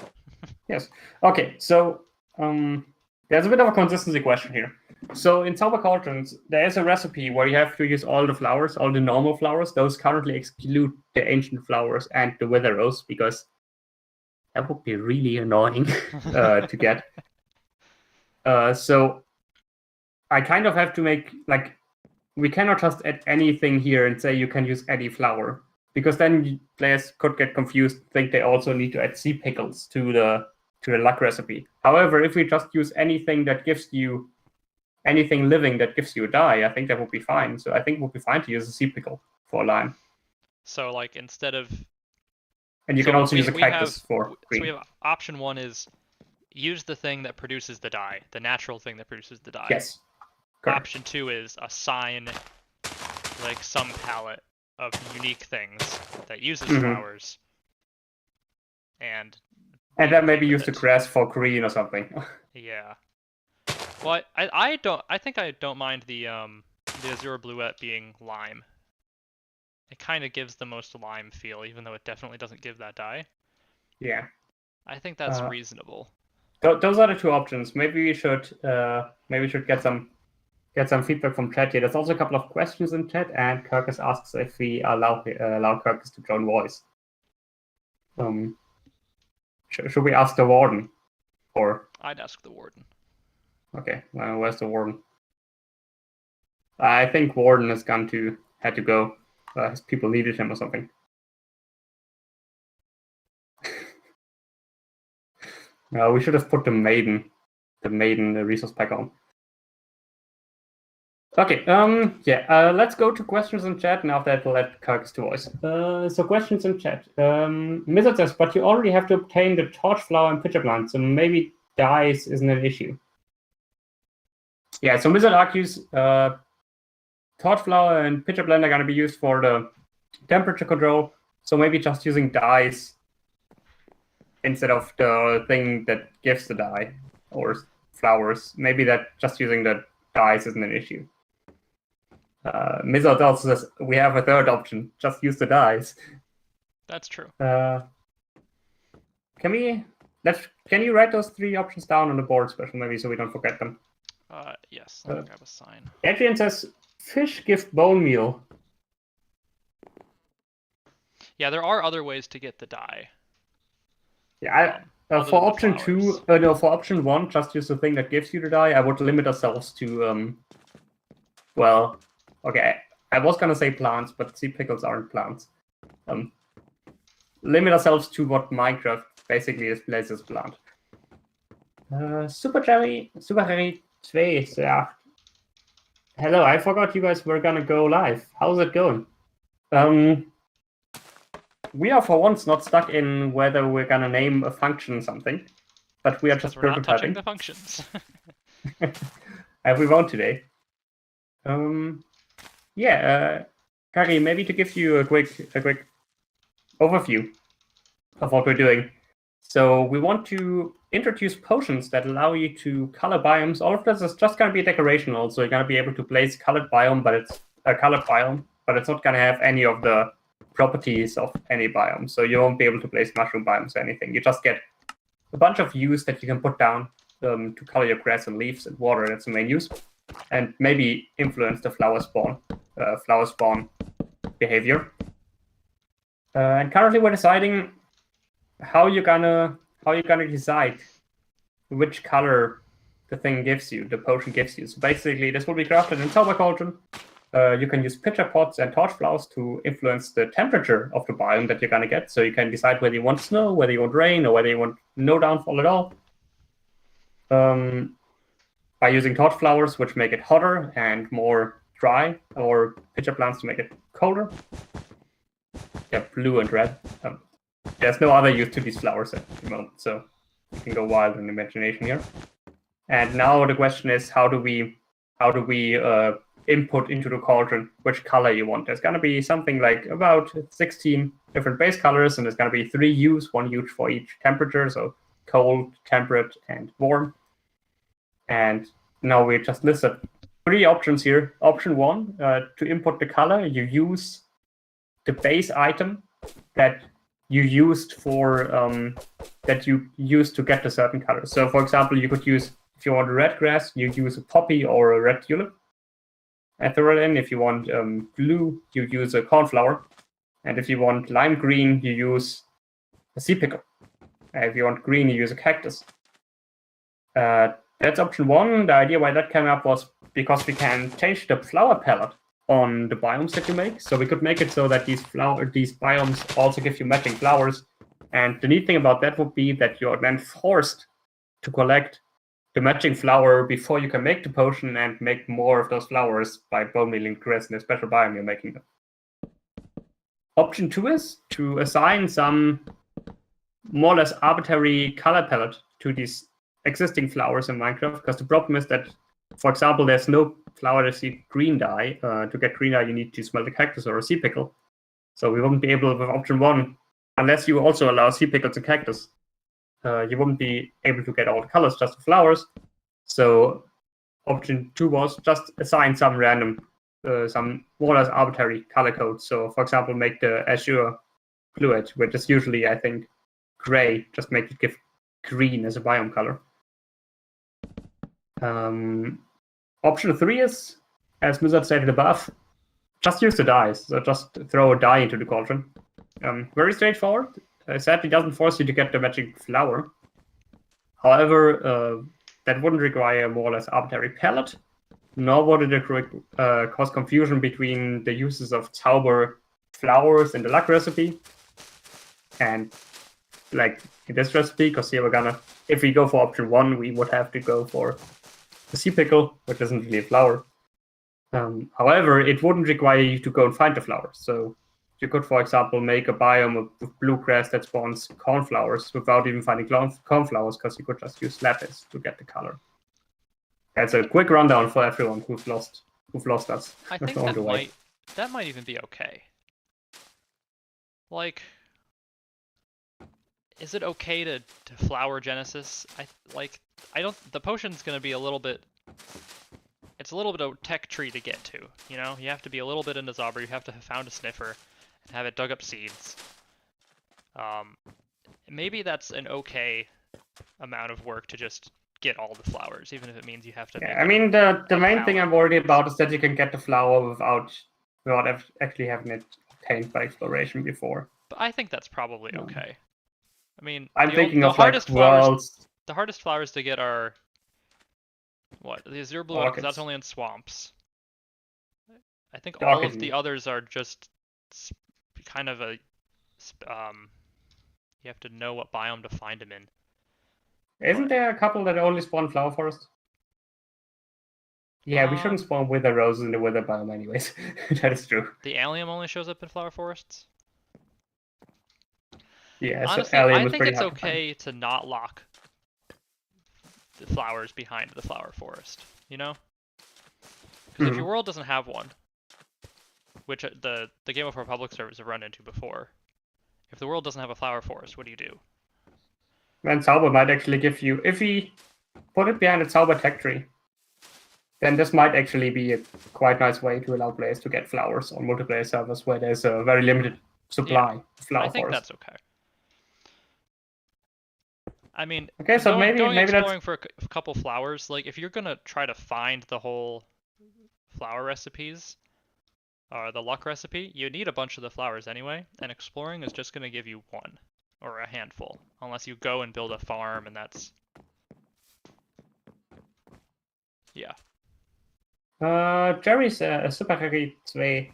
S2: Yes. Okay, so there's a bit of a consistency question here. So in Silver Cauldrons, there is a recipe where you have to use all the flowers, all the normal flowers. Those currently exclude the ancient flowers and the wither rose because that would be really annoying to get. So I kind of have to make, like, we cannot just add anything here and say you can use any flower, because then players could get confused, think they also need to add sea pickles to the luck recipe. However, if we just use anything that gives you anything living that gives you a dye, I think that would be fine. So I think it would be fine to use a sea pickle for a lime.
S1: So like instead of,
S2: and you can also use a cactus for green.
S1: So we have option 1 is use the thing that produces the dye, the natural thing that produces the dye.
S2: Yes. Correct.
S1: Option 2 is assign like some palette of unique things that uses flowers, and
S2: then maybe use the grass for green or something.
S1: Yeah. Well, I think I don't mind the Azure Bluette being lime. It kind of gives the most lime feel, even though it definitely doesn't give that dye.
S2: Yeah.
S1: I think that's reasonable.
S2: Those are the two options. Maybe we should get some feedback from chat here. There's also a couple of questions in chat, and Kirkus asks if we allow Kirkus to join voice. Should we ask the warden, or?
S1: I'd ask the warden.
S2: Okay, where's the warden? I think warden had to go. His people needed him or something. We should have put the maiden resource pack on. Okay, let's go to questions in chat, and after that we'll let Kirkus to voice. So questions in chat. Mizard says, but you already have to obtain the torch flower and pitcher plant, so maybe dyes isn't an issue. Yeah, so Mizard argues torch flower and pitcher plant are going to be used for the temperature control, so maybe just using dyes instead of the thing that gives the dye, or flowers. Maybe that just using the dyes isn't an issue. Mizard also says we have a third option: just use the dyes.
S1: That's true.
S2: Can you write those 3 options down on the board, special maybe, so we don't forget them?
S1: Yes, let me grab a sign.
S2: Adrian says, fish give bone meal.
S1: Yeah, there are other ways to get the dye.
S2: Yeah,
S1: Other
S2: for
S1: than the
S2: option
S1: flowers.
S2: 2, no, for option 1, just use the thing that gives you the dye. I would limit ourselves to, well, okay, I was gonna say plants, but sea pickles aren't plants. Limit ourselves to what Minecraft basically displays as plant. Super Harry 2 sagt, hello, I forgot you guys were gonna go live. How's it going? We are for once not stuck in whether we're gonna name a function something, but we are just
S1: We're not touching
S2: prototyping.
S1: the functions.
S2: We won't today. Yeah, Kari, maybe to give you a quick overview of what we're doing. So we want to introduce potions that allow you to color biomes. All of this is just going to be decorational. So you're going to be able to place colored biome, but it's a colored biome, but it's not going to have any of the properties of any biome. So you won't be able to place mushroom biomes or anything. You just get a bunch of use that you can put down to color your grass and leaves and water. That's the main use, and maybe influence the flower spawn behavior. And currently we're deciding how you're gonna decide which color the thing gives you, the potion gives you. So basically, this will be crafted in Silver Cauldron. You can use pitcher pots and torch flowers to influence the temperature of the biome that you're gonna get. So you can decide whether you want snow, whether you want rain, or whether you want no downfall at all. By using torch flowers, which make it hotter and more dry, or pitcher plants to make it colder. Yeah, blue and red. There's no other use to these flowers at the moment, so you can go wild in imagination here. And now the question is, how do we input into the cauldron which color you want? There's going to be something like about 16 different base colors, and there's going to be 3 hues, 1 hue for each temperature, so cold, temperate, and warm. And now we just listed 3 options here. Option 1, to input the color, you use the base item that you used for that you used to get a certain color. So, for example, you could use, if you want a red grass, you use a poppy or a red tulip and throw it in. If you want blue, you use a cornflower, and if you want lime green, you use a sea pickle. If you want green, you use a cactus. That's option 1. The idea why that came up was because we can change the flower palette on the biomes that you make. So we could make it so that these biomes also give you matching flowers. And the neat thing about that would be that you're then forced to collect the matching flower before you can make the potion and make more of those flowers by bone mealing grass in a special biome you're making them. Option 2 is to assign some more or less arbitrary color palette to these existing flowers in Minecraft, because the problem is that, for example, there's no flower that see green dye. To get green dye, you need to smelt a cactus or a sea pickle. So we wouldn't be able, with option 1, unless you also allow sea pickles and cactus, you wouldn't be able to get all the colors, just the flowers. So option 2 was just assign some random, some more or less arbitrary color code. So, for example, make the azure fluid, which is usually, I think, gray, just make it give green as a biome color. Option 3 is, as Mizard stated above, just use the dyes. So just throw a dye into the cauldron. Very straightforward. Sadly, doesn't force you to get the magic flower. However, that wouldn't require a more or less arbitrary palette, nor would it cause confusion between the uses of Zauber flowers in the luck recipe and like in this recipe, because here we're gonna, if we go for option 1, we would have to go for the sea pickle, which isn't really a flower. However, it wouldn't require you to go and find the flowers. So you could, for example, make a biome with bluegrass that spawns cornflowers without even finding cornflowers, because you could just use lapis to get the color. That's a quick rundown for everyone who've lost us.
S1: I think that might even be okay. Like, is it okay to flower Genesis? The potion's gonna be a little bit. It's a little bit of a tech tree to get to. You know, you have to be a little bit into Zauber. You have to have found a sniffer and have it dug up seeds. Maybe that's an okay amount of work to just get all the flowers, even if it means you have to.
S2: Yeah, I mean the main thing
S1: palette.
S2: I'm worried about is that you can get the flower without actually having it obtained by exploration before.
S1: But I think that's probably okay. I mean,
S2: I'm thinking
S1: the
S2: of like
S1: hardest flowers.
S2: worlds.
S1: The hardest flowers to get are what? The azure blue one, because that's
S2: Orchids.
S1: only in swamps. I think
S2: The
S1: all
S2: orchid
S1: of the
S2: meat.
S1: others are just kind of a you have to know what biome to find them in.
S2: Isn't there a couple that only spawn flower forest? Yeah, we shouldn't spawn wither roses in the wither biome anyways. That is true.
S1: The allium only shows up in flower forests?
S2: Yeah,
S1: Honestly,
S2: so allium
S1: I
S2: is
S1: think
S2: pretty
S1: it's
S2: hard to find.
S1: okay to not lock the flowers behind the flower forest, you know? Because if your world doesn't have one, which the Game of War public servers have run into before, if the world doesn't have a flower forest, what do you do?
S2: Then Zauber might actually give you, if we put it behind a Zauber tech tree, then this might actually be a quite nice way to allow players to get flowers on multiplayer servers where there's a very limited supply of flower
S1: I think
S2: forest.
S1: that's okay. I mean,
S2: okay, so
S1: going
S2: maybe
S1: exploring
S2: that's...
S1: for a couple flowers, like if you're gonna try to find the whole flower recipes, or the luck recipe, you need a bunch of the flowers anyway, and exploring is just gonna give you one, or a handful, unless you go and build a farm, and that's... Yeah.
S2: Jerry's Super Harry 2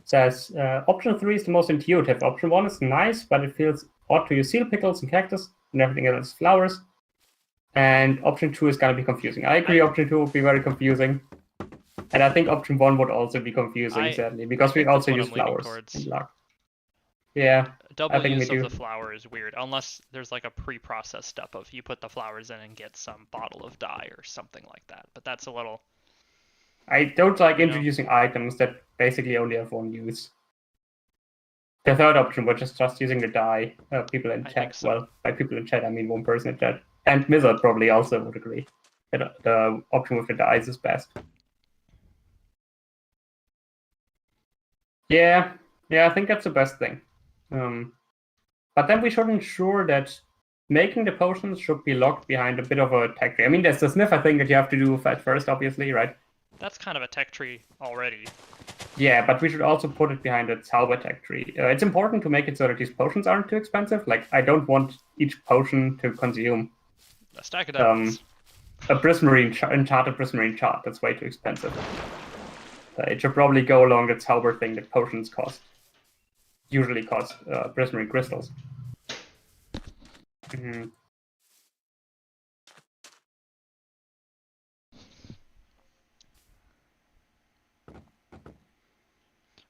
S2: says, option 3 is the most intuitive. Option 1 is nice, but it feels odd to use seal pickles and cactus, and everything else is flowers. And option 2 is going to be confusing. I agree, option 2 would be very confusing. And I think option 1 would also be confusing, sadly, because we also use flowers in luck. Yeah,
S1: double
S2: I think
S1: use
S2: we
S1: of
S2: do.
S1: the flower is weird, unless there's like a pre-process step of you put the flowers in and get some bottle of dye or something like that. But that's a little...
S2: I don't like introducing items that basically only have one use. The third option, which is just using the dye, people in chat. So. Well, by people in chat, I mean one person in chat. And Mizard probably also would agree that the option with the dyes is best. Yeah, I think that's the best thing. But then we should ensure that making the potions should be locked behind a bit of a tech tree. I mean, there's the sniffer thing that you have to do at first, obviously, right?
S1: That's kind of a tech tree already.
S2: Yeah, but we should also put it behind a Zauber tech tree. It's important to make it so that these potions aren't too expensive. Like, I don't want each potion to consume
S1: a stack of diamonds.
S2: A prismarine enchanted prismarine chart. That's way too expensive. It should probably go along the Zauber thing that potions cost. Usually cost prismarine crystals. Mm-hmm.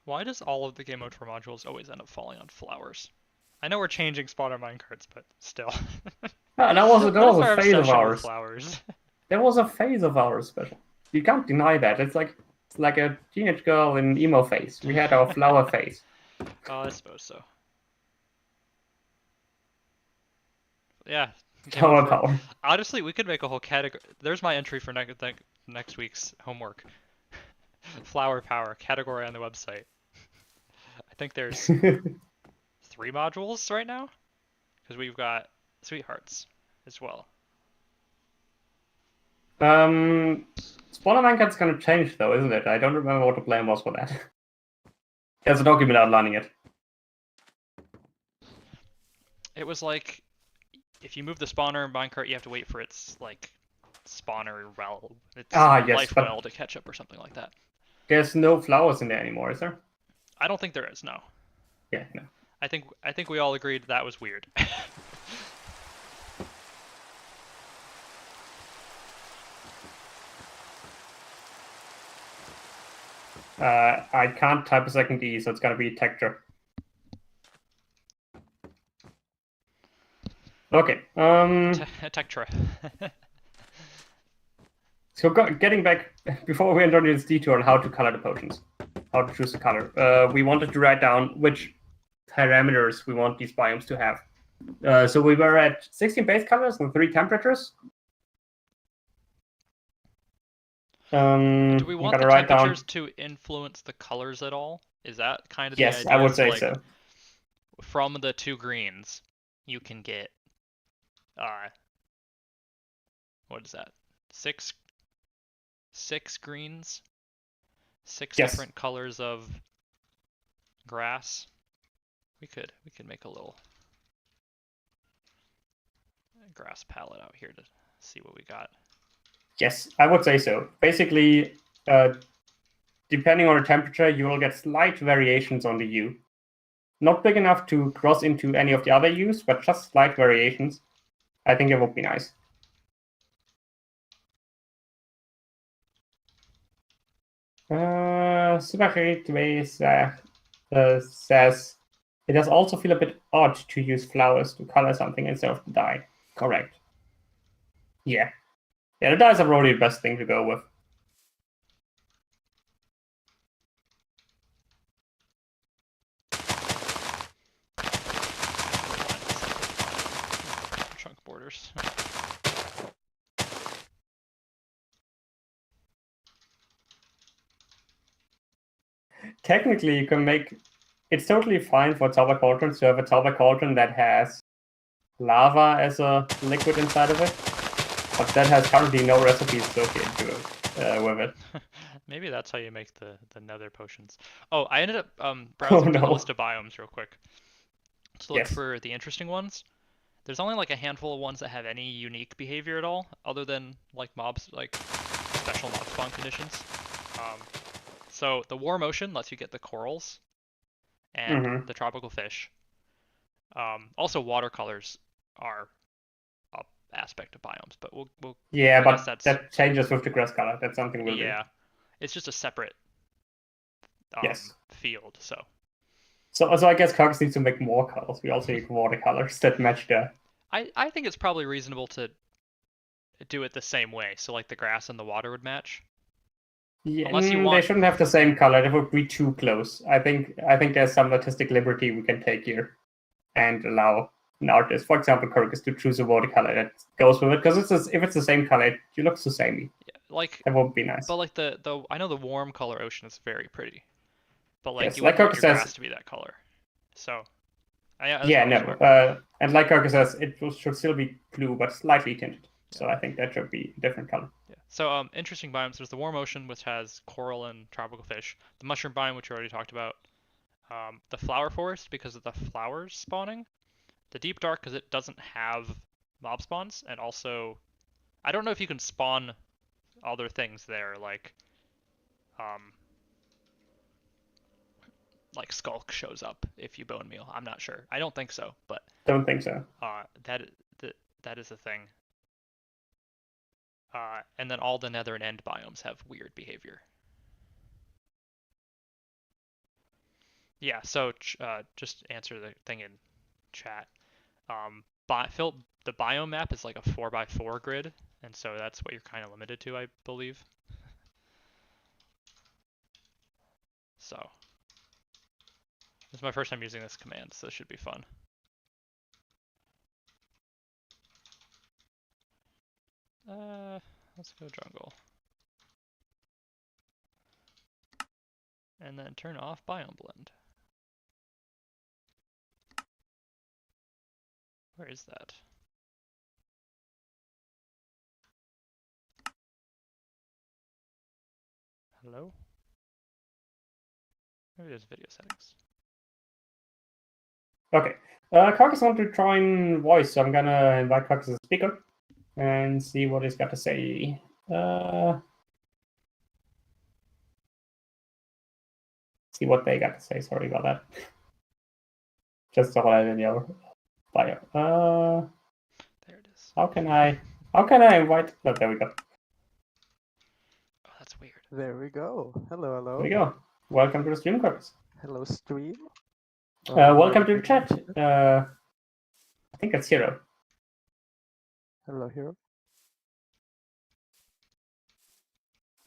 S1: Why does all of the Gamemode 4 modules always end up falling on flowers? I know we're changing spawner minecarts, but still.
S2: That was a phase of ours.
S1: Flowers?
S2: There was a phase of ours special. You can't deny that. It's like a teenage girl in emo phase. We had our flower phase.
S1: Oh, I suppose so. Yeah.
S2: Flower power.
S1: Honestly, we could make a whole category. There's my entry for next week's homework. Flower power category on the website. I think there's 3 modules right now, because we've got sweethearts as well.
S2: Spawner minecart's gonna change though, isn't it? I don't remember what the plan was for that. There's a document outlining it.
S1: It was like, if you move the spawner minecart, you have to wait for its like spawner life well to catch up or something like that.
S2: There's no flowers in there anymore, is there?
S1: I don't think there is, no.
S2: Yeah, no.
S1: I think we all agreed that was weird.
S2: I can't type a second E, so it's gonna be texture. Okay.
S1: Tectra.
S2: So getting back, before we enter into this detour on how to color the potions, how to choose the color, we wanted to write down which parameters we want these biomes to have. So we were at 16 base colors and 3 temperatures.
S1: Do we want the temperatures to influence the colors at all? Is that kind of the idea?
S2: Yes, I would say so.
S1: From the 2 greens, you can get what is that? Six greens, six
S2: Yes.
S1: different colors of grass. We could make a little grass palette out here to see what we got.
S2: Yes, I would say so. Basically, depending on the temperature, you will get slight variations on the hue. Not big enough to cross into any of the other hues, but just slight variations. I think it would be nice. Superhate says it does also feel a bit odd to use flowers to color something instead of the dye. Correct. Yeah. Yeah, the dyes are probably the best thing to go with.
S1: Chunk borders.
S2: Technically, you can make... It's totally fine for Tower Cauldrons to have a Tower Cauldron that has lava as a liquid inside of it, but that has currently no recipes associated with it.
S1: Maybe that's how you make the nether potions. Oh, I ended up browsing through the list of biomes real quick to look for the interesting ones. There's only like a handful of ones that have any unique behavior at all, other than like mobs, like special mob spawn conditions. So the warm ocean lets you get the corals and the tropical fish. Also, watercolors are an aspect of biomes, but we'll
S2: yeah, but that changes with the grass color. That's something we'll do.
S1: Yeah, it's just a separate field.
S2: So I guess Cogs needs to make more colors. We also need watercolors that match the...
S1: I think it's probably reasonable to do it the same way, so like the grass and the water would match.
S2: Yeah, unless you want... They shouldn't have the same color. That would be too close. I think there's some artistic liberty we can take here and allow an artist, for example, Kirkus, to choose a watercolor that goes with it. Because if it's the same color, it looks the same.
S1: Yeah, like
S2: that would be nice.
S1: But like the I know the warm color ocean is very pretty, but like
S2: yes,
S1: you wouldn't want your grass to be that color. So
S2: yeah, no. And like Kirkus says, it should still be blue, but slightly tinted. So I think that should be a different color.
S1: Yeah. So interesting biomes. There's the warm ocean, which has coral and tropical fish. The mushroom biome, which we already talked about. The flower forest, because of the flowers spawning. The deep dark, because it doesn't have mob spawns, and also, I don't know if you can spawn other things there, like Skulk shows up if you bone meal. I'm not sure. I don't think so, but
S2: don't think so.
S1: That is a thing. And then all the nether and end biomes have weird behavior. Yeah, so just answer the thing in chat. The biome map is like a 4x4 grid, and so that's what you're kind of limited to, I believe. So, this is my first time using this command, so this should be fun. Let's go jungle. And then turn off biome blend. Where is that? Hello? Maybe there's video settings.
S2: Okay. Carcass wants to join voice, so I'm gonna invite Carcass as a speaker and see what he's got to say. See what they got to say. Sorry about that. Just the whole video bio.
S1: There it is.
S2: How can I invite? Oh, there we go.
S1: Oh, that's weird.
S3: There we go. Hello, hello.
S2: There we go. Welcome to the stream, Carcass.
S3: Hello, stream.
S2: Welcome to the chat. I think it's Hero.
S3: Hello, Hero.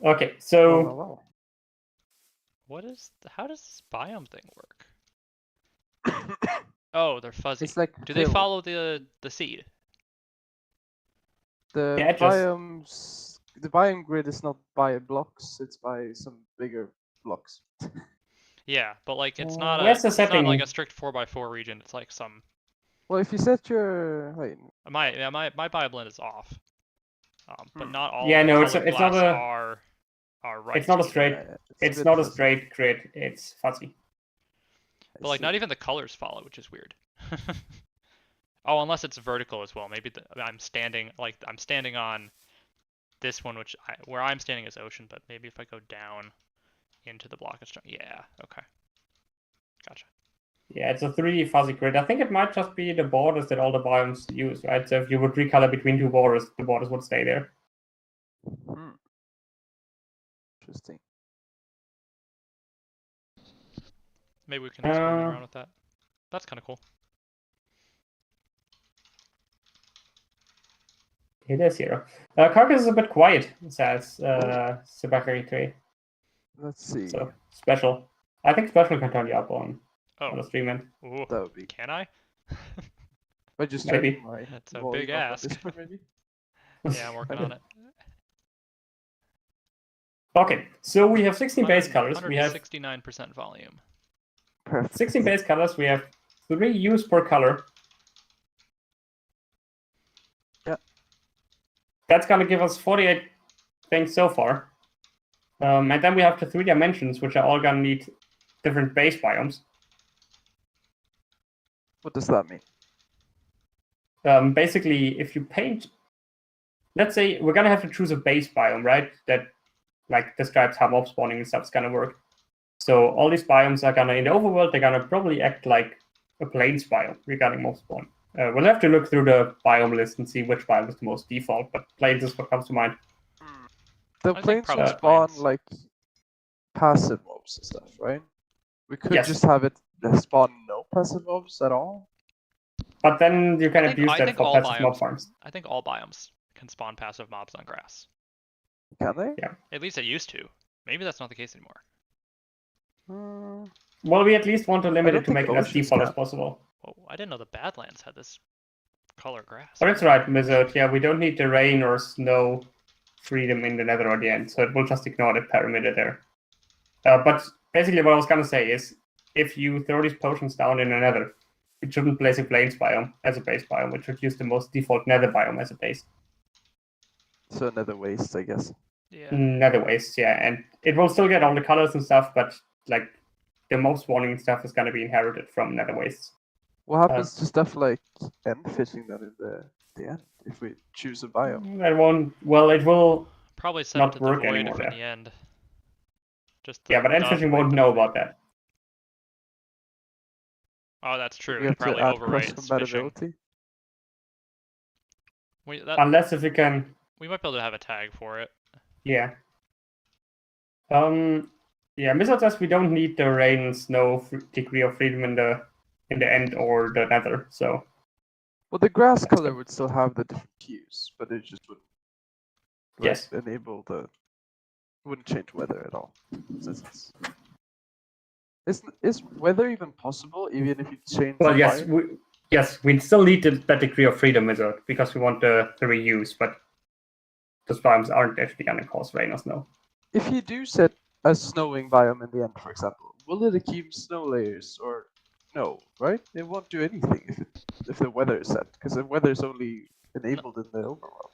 S2: Okay, so...
S3: Wow.
S1: How does this biome thing work? Oh, they're fuzzy.
S3: It's like
S1: Do they follow the seed?
S3: The biome grid is not by blocks, it's by some bigger blocks.
S1: Yeah, but like it's not like a strict 4x4 region. It's like some.
S3: Well, if you set your
S1: My bioblend is off. But not all
S2: Yeah, no,
S1: colored
S2: it's
S1: glass
S2: not a
S1: are right.
S2: it's not a
S1: either.
S2: straight
S3: Yeah,
S2: it's
S3: bit
S2: not a
S3: fuzzy.
S2: straight grid. It's fuzzy.
S1: But like, not even the colors follow, which is weird. Oh, unless it's vertical as well. Maybe I'm standing on this one, where I'm standing is ocean, but maybe if I go down into the block of stone. Yeah, okay. Gotcha.
S2: Yeah, it's a 3D fuzzy grid. I think it might just be the borders that all the biomes use, right? So if you would recolor between two borders, the borders would stay there.
S3: Interesting.
S1: Maybe we can experiment around with that. That's kind of cool.
S2: It is here. Carcass is a bit quiet, says Sabakari 3.
S3: Let's see.
S2: So, special. I think special can turn you up on the stream end.
S1: Ooh,
S3: That would be.
S1: can I?
S3: By just
S2: Maybe.
S3: checking my
S1: That's a
S3: volume
S1: big
S3: up on
S1: ask.
S3: Discord, maybe.
S1: Yeah, I'm working on it.
S2: Okay, so we have 16 base colors. We have
S1: 69% volume.
S3: Perfect.
S2: 16 base colors. We have 3 hues per color.
S3: Yeah.
S2: That's gonna give us 48 things so far. And then we have the 3 dimensions, which are all gonna need different base biomes.
S3: What does that mean?
S2: Basically, if you paint, let's say we're gonna have to choose a base biome, right? That like describes how mob spawning and stuff is gonna work. So all these biomes are gonna, in the overworld, they're gonna probably act like a plains biome regarding mob spawn. We'll have to look through the biome list and see which biome is the most default, but plains is what comes to mind.
S3: The
S1: think
S3: planes will
S1: probably
S3: spawn
S1: planes.
S3: like passive mobs and stuff, right? We could
S2: Yes.
S3: just have it spawn no passive mobs at all.
S2: But then you can
S1: I
S2: abuse that
S1: think
S2: for
S1: all
S2: passive mob
S1: biomes.
S2: farms.
S1: I think all biomes can spawn passive mobs on grass.
S3: Can they?
S2: Yeah.
S1: At least it used to. Maybe that's not the case anymore.
S2: Well, we at least want to limit
S3: don't
S2: it to make
S3: think
S2: it as
S3: oceans
S2: default as
S3: can.
S2: possible.
S1: Whoa, I didn't know the Badlands had this color grass.
S2: Oh, that's right, Mizard. Yeah, we don't need the rain or snow freedom in the nether at the end, so it will just ignore the perimeter there. But basically what I was going to say is, if you throw these potions down in a nether, it shouldn't place a plains biome as a base biome. It should use the most default nether biome as a base.
S3: So another waste, I guess.
S1: Yeah.
S2: Nether waste, yeah. And it will still get all the colors and stuff, but like the mob spawning and stuff is going to be inherited from nether wastes.
S3: What happens to stuff like end fishing then in the end if we choose a biome?
S2: It won't. Well, it will.
S1: Probably set
S2: Not
S1: it to
S2: work
S1: devoid
S2: anymore
S1: if in
S2: there.
S1: the end. Just
S2: Yeah, but end fishing won't know about that.
S1: Oh, that's true.
S3: We
S1: It
S3: have to
S1: probably
S3: add
S1: overwrites fishing.
S3: cross-compatibility.
S2: Unless if you can.
S1: We might be able to have a tag for it.
S2: Yeah. Yeah, Mizard says we don't need the rain and snow degree of freedom in the end or the nether, so.
S3: Well, the grass
S2: That's
S3: color
S2: good.
S3: would still have the different hues, but it just wouldn't
S2: Yes.
S3: enable the. Wouldn't change weather at all. Is weather even possible, even if you change
S2: Well,
S3: the
S2: yes,
S3: biome?
S2: we still need that degree of freedom, Mizard, because we want the reuse, but those biomes aren't actually going to cause rain or snow.
S3: If you do set a snowing biome in the end, for example, will it accumulate snow layers or no? Right? It won't do anything if the weather is set, because the weather is only enabled in the overworld.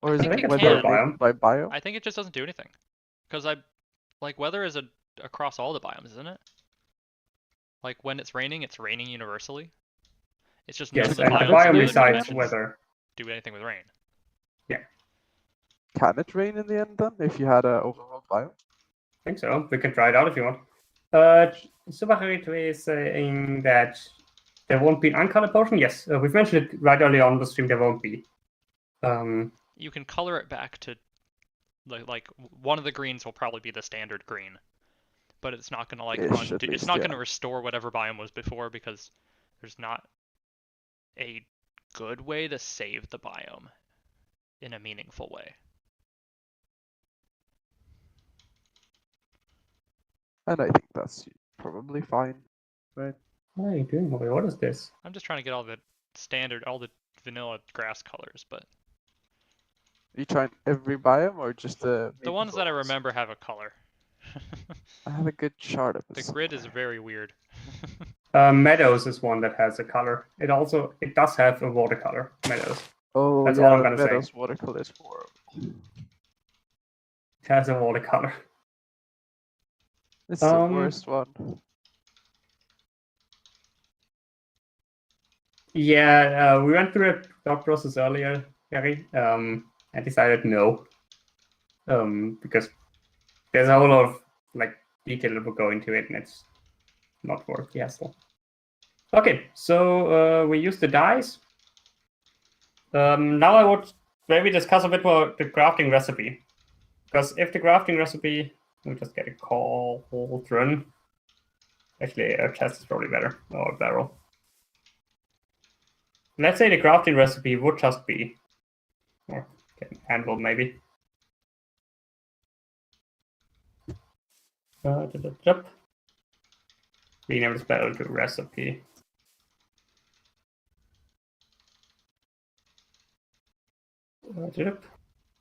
S3: Or is
S1: I think
S3: it
S1: it
S3: weather
S1: can.
S3: enabled by biome?
S1: I think it just doesn't do anything. Because weather is across all the biomes, isn't it? Like when it's raining universally. It's just none
S2: Yes,
S1: of the
S2: and the
S1: biomes
S2: biome
S1: in the other
S2: decides
S1: dimensions
S2: whether.
S1: do anything with rain.
S3: Can it rain in the end then, if you had a overworld biome?
S2: I think so. We can try it out if you want. Subahari is saying that there won't be an uncolored potion. Yes, we've mentioned it right early on the stream. There won't be.
S1: You can color it back to like one of the greens will probably be the standard green, but it's not gonna it's not gonna restore whatever biome was before because there's not a good way to save the biome in a meaningful way.
S3: And I think that's probably fine, right?
S2: What are you doing, Molly? What is this?
S1: I'm just trying to get all the vanilla grass colors, but
S3: Are you trying every biome or just the
S1: ones that I remember have a color.
S3: I have a good chart of it.
S1: The grid is very weird.
S2: Meadows is one that has a color. It does have a watercolor. Meadows.
S3: Oh
S2: That's
S3: yeah,
S2: all I'm
S3: the
S2: gonna say.
S3: Meadows watercolor is horrible.
S2: Has a watercolor.
S3: It's the worst one.
S2: Yeah, we went through the thought process earlier, Gary, and decided no, because there's a whole lot of like detail that will go into it, and it's not worth the hassle. Okay, so we use the dice. Now I would maybe discuss a bit more the crafting recipe, because if the crafting recipe, let me just get a cauldron. Actually, a chest is probably better, or a barrel. Let's say the crafting recipe would just be, or an anvil maybe. Rename the spell to recipe.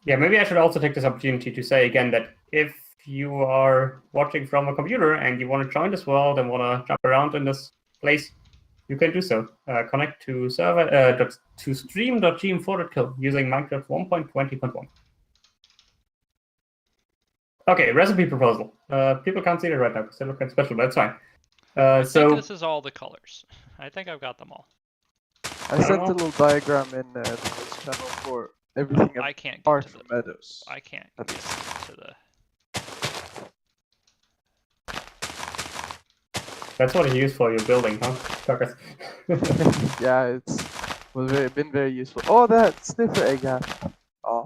S2: Yeah, maybe I should also take this opportunity to say again that if you are watching from a computer and you want to join this world and want to jump around in this place, you can do so. Connect to server to stream.gm4.co using Minecraft 1.20.1. Okay, recipe proposal. People can't see it right now because they look kind of special, but it's fine.
S1: I
S2: So
S1: think this is all the colors. I think I've got them all.
S3: I sent a little diagram in the Twitch channel for everything
S1: I can't get
S3: apart
S1: to
S3: from
S1: the.
S3: Meadows.
S1: I can't get to the.
S2: that's what you use for your building, huh? Fuckers.
S3: Yeah, it's been very useful. Oh, that sniffer egg hat. Oh,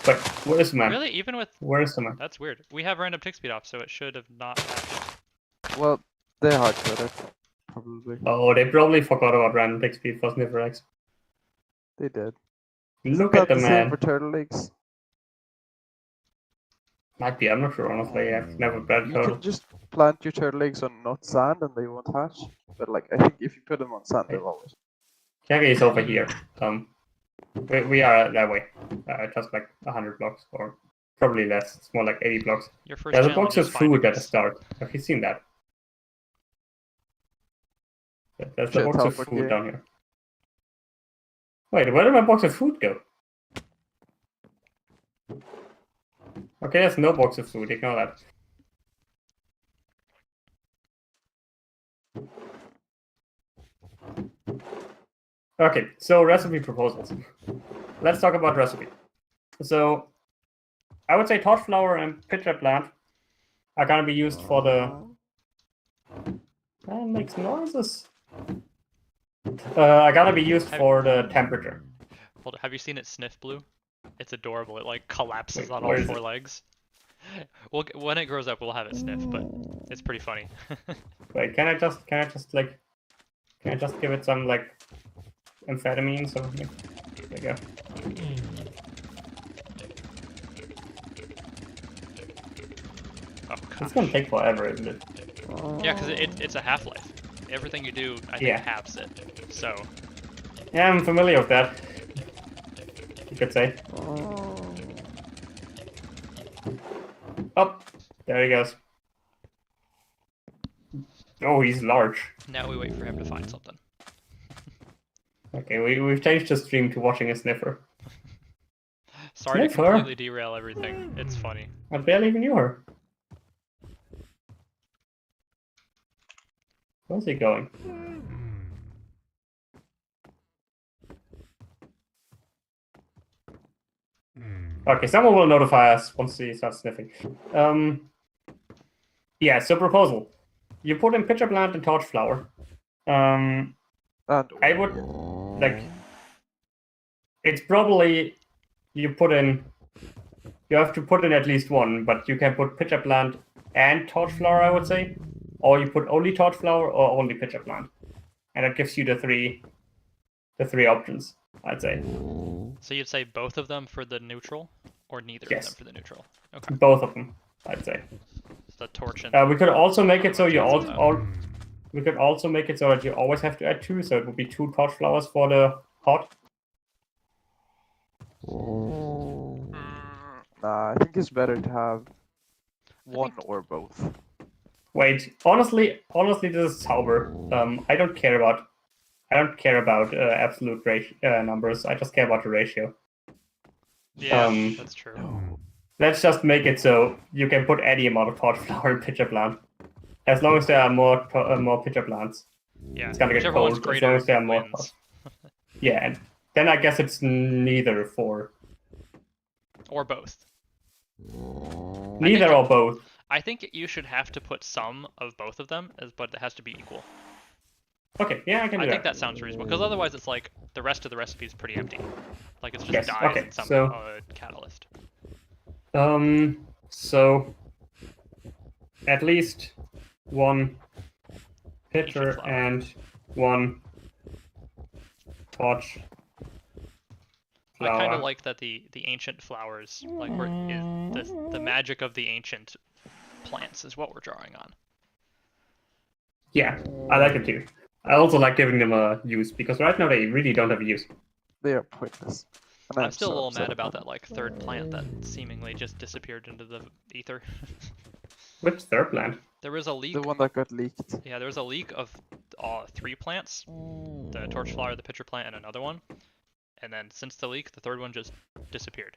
S2: But where's the man?
S1: Really, even with
S2: Where's the man?
S1: that's weird. We have random tick speed off, so it should have not happened.
S3: well, they're hard coded. Probably.
S2: Oh, they probably forgot about random tick speed for sniffer eggs.
S3: They did.
S2: Look
S3: Isn't
S2: at
S3: that
S2: the
S3: same
S2: man.
S3: for turtle eggs?
S2: Might be, I'm not sure, honestly. I've never bred
S3: You
S2: turtle.
S3: can just plant your turtle eggs on not sand and they won't hatch. But like, I think if you put them on sand, they'll always.
S2: Carrie is over here. We are that way. Just like 100 blocks, or probably less. It's more like 80 blocks.
S1: Your first
S2: There's a
S1: challenge
S2: box
S1: is
S2: of
S1: finding
S2: food at the
S1: this.
S2: start. Have you seen that? There's the
S3: Shit,
S2: box of
S3: teleport
S2: food
S3: game.
S2: down here. Wait, where did my box of food go? Okay, there's no box of food. Ignore that. Okay, so recipe proposals. Let's talk about recipe. So, I would say torch flower and pitcher plant are gonna be used for the. That makes noises. Are gonna be used for the temperature.
S1: Hold on, have you seen it sniff blue? It's adorable. It like collapses
S2: Wait,
S1: on all
S2: where is
S1: four
S2: it?
S1: legs. Well, when it grows up, we'll have it sniff, but it's pretty funny.
S2: Wait, can I just give it some like amphetamines or something? There you go.
S1: Oh
S2: It's
S1: gosh.
S2: gonna take forever, isn't it?
S1: Yeah, because it's a half-life. Everything you do, I think,
S2: Yeah.
S1: halves it. So
S2: Yeah, I'm familiar with that. You could say. Oh, there he goes. Oh, he's large.
S1: now we wait for him to find something.
S2: Okay, we've changed the stream to watching a sniffer.
S1: Sorry to
S2: Sniffer?
S1: completely derail everything. It's funny.
S2: I barely even knew her. Where's he going? Okay, someone will notify us once he starts sniffing. Yeah, so proposal. You put in pitcher plant and torch flower.
S3: And
S2: I would like. It's probably you have to put in at least one, but you can put pitcher plant and torch flower, I would say, or you put only torch flower or only pitcher plant, and it gives you the three options, I'd say.
S1: So you'd say both of them for the neutral, or neither
S2: Yes.
S1: of them for the neutral? Okay.
S2: Both of them, I'd say.
S1: The torch and
S2: We could also make it so you we could also make it so that you always have to add two, so it would be 2 torch flowers for the hot.
S3: nah, I think it's better to have one or both.
S2: Wait, honestly, this is sober. I don't care about I don't care about absolute numbers. I just care about the ratio.
S1: Yeah, that's true.
S3: No.
S2: Let's just make it so you can put any amount of torch flower in pitcher plant, as long as there are more pitcher plants.
S1: Yeah,
S2: It's gonna get
S1: whichever one's
S2: cold as long
S1: greater
S2: as there are more.
S1: wins.
S2: Yeah, and then I guess it's neither for
S1: Or both.
S2: neither or both.
S1: I think you should have to put some of both of them, but it has to be equal.
S2: Okay, yeah, I can do
S1: I think that sounds reasonable, because otherwise it's like the rest of the recipe is pretty empty. Like it's just dyes
S2: okay,
S1: and some
S2: so
S1: catalyst.
S2: So at least one pitcher
S1: flower.
S2: and one torch
S1: I kind
S2: flower.
S1: of like that the ancient flowers, like the magic of the ancient plants is what we're drawing on.
S2: Yeah, I like it too. I also like giving them a use, because right now they really don't have a use.
S3: They are pointless. And
S1: I'm still
S3: so
S1: a little
S3: upset
S1: mad about that like third plant that seemingly just disappeared into the ether.
S2: Which third plant?
S1: There was a leak.
S3: The one that got leaked.
S1: Yeah, there was a leak of 3 plants: the torch flower, the pitcher plant, and another one. And then since the leak, the third one just disappeared.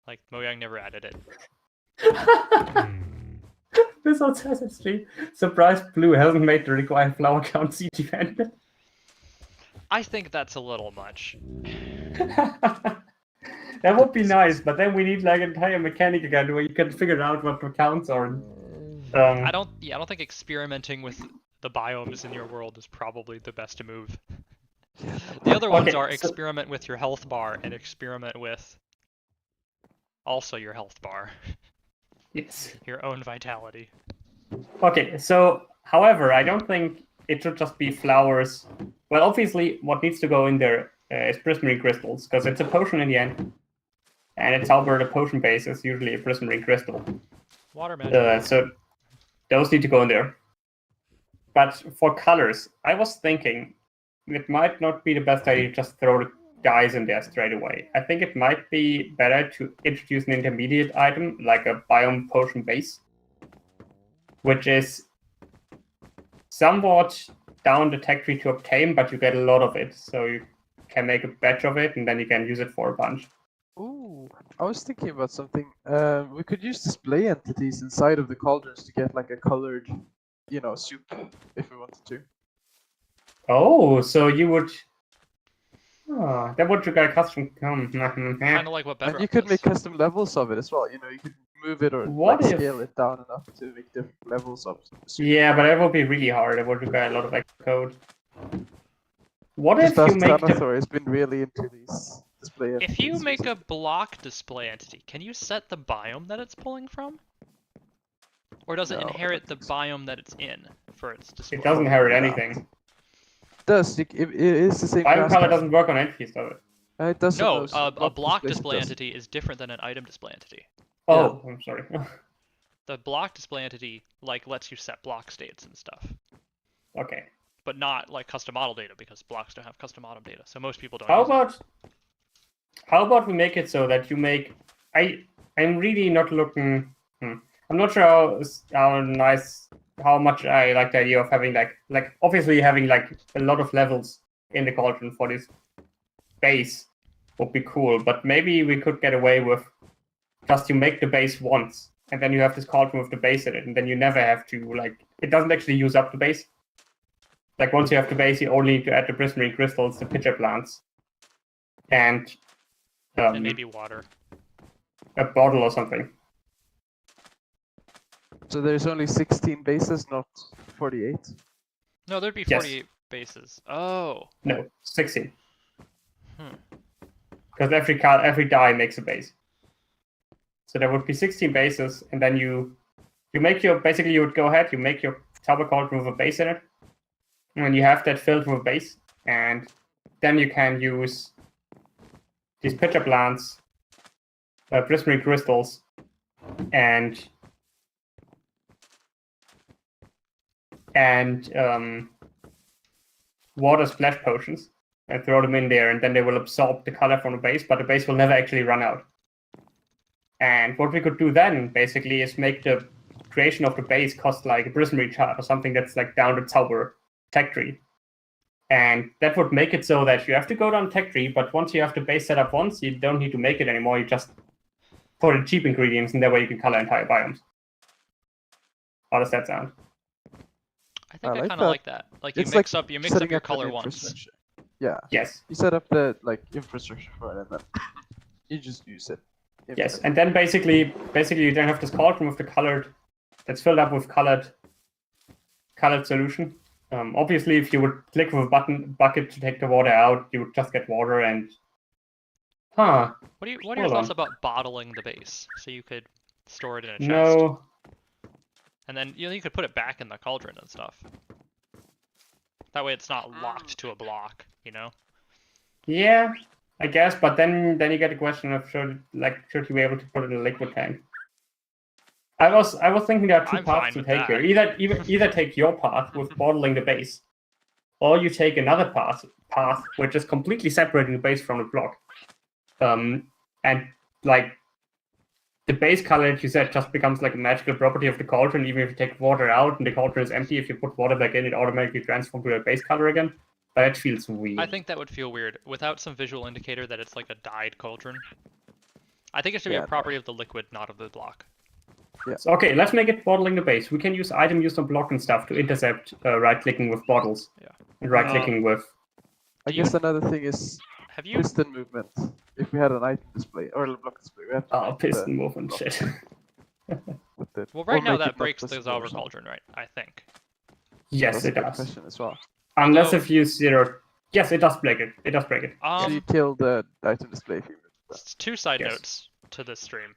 S1: Like Mojang never added it.
S2: This audacity. Surprise Blue hasn't made the required flower count see defended.
S1: I think that's a little much.
S2: That would be nice, but then we need like an entire mechanic again where you can figure out what the counts are.
S1: I don't think experimenting with the biomes in your world is probably the best move. The other ones are experiment with your health bar and experiment with also your health bar.
S2: Yes.
S1: Your own vitality.
S2: Okay, so however, I don't think it should just be flowers. Well, obviously, what needs to go in there is prismarine crystals, because it's a potion in the end. And it's how the potion base is usually a prismarine crystal.
S1: Water magic.
S2: So those need to go in there. But for colors, I was thinking it might not be the best idea to just throw the dyes in there straight away. I think it might be better to introduce an intermediate item, like a biome potion base, which is somewhat down the tech tree to obtain, but you get a lot of it. So you can make a batch of it, and then you can use it for a bunch.
S3: Ooh, I was thinking about something. We could use display entities inside of the cauldrons to get like a colored, soup if we wanted to.
S2: Oh, so you would... Oh, that would require custom...
S1: Kind of like what Bedrock
S3: And you could
S1: does.
S3: make custom levels of it as well. You could move it or
S2: What if-
S3: scale it down enough to make different levels of soup.
S2: Yeah, but that would be really hard. It would require a lot of extra code. What if
S3: Just
S2: you make the...
S3: Thanathor has been really into these display entities.
S1: If you make a block display entity, can you set the biome that it's pulling from? Or does it
S3: No, I
S1: inherit the
S3: don't think so.
S1: biome that it's in for its display?
S2: It doesn't inherit
S3: Yeah.
S2: anything.
S3: It does. It is the same
S2: Biome
S3: class
S2: color
S3: type.
S2: doesn't work on entities, does it?
S3: It does. on
S1: No,
S3: those
S1: a block
S3: displays, it
S1: display
S3: does.
S1: entity is different than an item display entity.
S2: Oh, I'm sorry.
S1: The block display entity lets you set block states and stuff,
S2: Okay.
S1: but not like custom model data because blocks don't have custom model data. So most people don't.
S2: How
S1: use it.
S2: about we make it so that you make... I'm really not looking... I'm not sure how much I like the idea of having like obviously having like a lot of levels in the cauldron for this base would be cool, but maybe we could get away with just you make the base once and then you have this cauldron with the base in it, and then you never have to it doesn't actually use up the base. Like once you have the base, you only need to add the prismarine crystals, the pitcher plants, and
S1: And maybe water.
S2: a bottle or something.
S3: So there's only 16 bases, not 48.
S1: No, there'd be
S2: Yes.
S1: 48 bases. Oh.
S2: No, 16.
S1: Hmm.
S2: Because every die makes a base. So there would be 16 bases, and then you make you would go ahead, you make your tower cauldron with a base in it. And when you have that filled with a base, and then you can use these pitcher plants, prismarine crystals, and water splash potions, and throw them in there, and then they will absorb the color from the base, but the base will never actually run out. And what we could do then, basically, is make the creation of the base cost like a prismarine chart or something that's like down the tower tech tree. And that would make it so that you have to go down tech tree, but once you have the base set up once, you don't need to make it anymore. You just put in cheap ingredients, and that way you can color entire biomes. How does that sound?
S1: I think I
S3: like
S1: kind
S3: that.
S1: of like that. Like you
S3: It's
S1: mix
S3: like
S1: up your
S3: setting up an
S1: color once.
S3: infrastructure. Yeah.
S2: Yes.
S3: You set up the infrastructure for it, and then you just use it.
S2: Yes, and then basically you then have this cauldron with the colored, that's filled up with colored solution. Obviously, if you would click with a bucket to take the water out, you would just get water and. Huh.
S1: What are your thoughts about bottling the base so you could store it in a chest?
S2: No.
S1: And then you could put it back in the cauldron and stuff. That way it's not locked to a block, you know?
S2: Yeah, I guess, but then you get the question of should you be able to put it in a liquid tank? I was thinking there are two paths to take here. Either take your path with bottling the base, or you take another path which is completely separating the base from the block. And like the base color, like you said, just becomes like a magical property of the cauldron. Even if you take water out and the cauldron is empty, if you put water back in, it automatically transforms to a base color again. That feels weird.
S1: I think that would feel weird without some visual indicator that it's like a dyed cauldron. I think it should be a property of the liquid, not of the block.
S3: Yeah.
S2: So, okay, let's make it bottling the base. We can use item used on block and stuff to intercept right-clicking with bottles.
S1: Yeah.
S2: And right-clicking with.
S3: I guess another thing is piston movement. If we had an item display or a block display, we have to
S2: piston movement shit.
S1: Well, right now that breaks the Zauber cauldron, right? I think.
S2: Yes, it does.
S3: Question as well.
S2: Unless if you zero. Yes, it does break it. It does break it.
S3: So you kill the item display if you move that.
S1: Two side notes to this stream.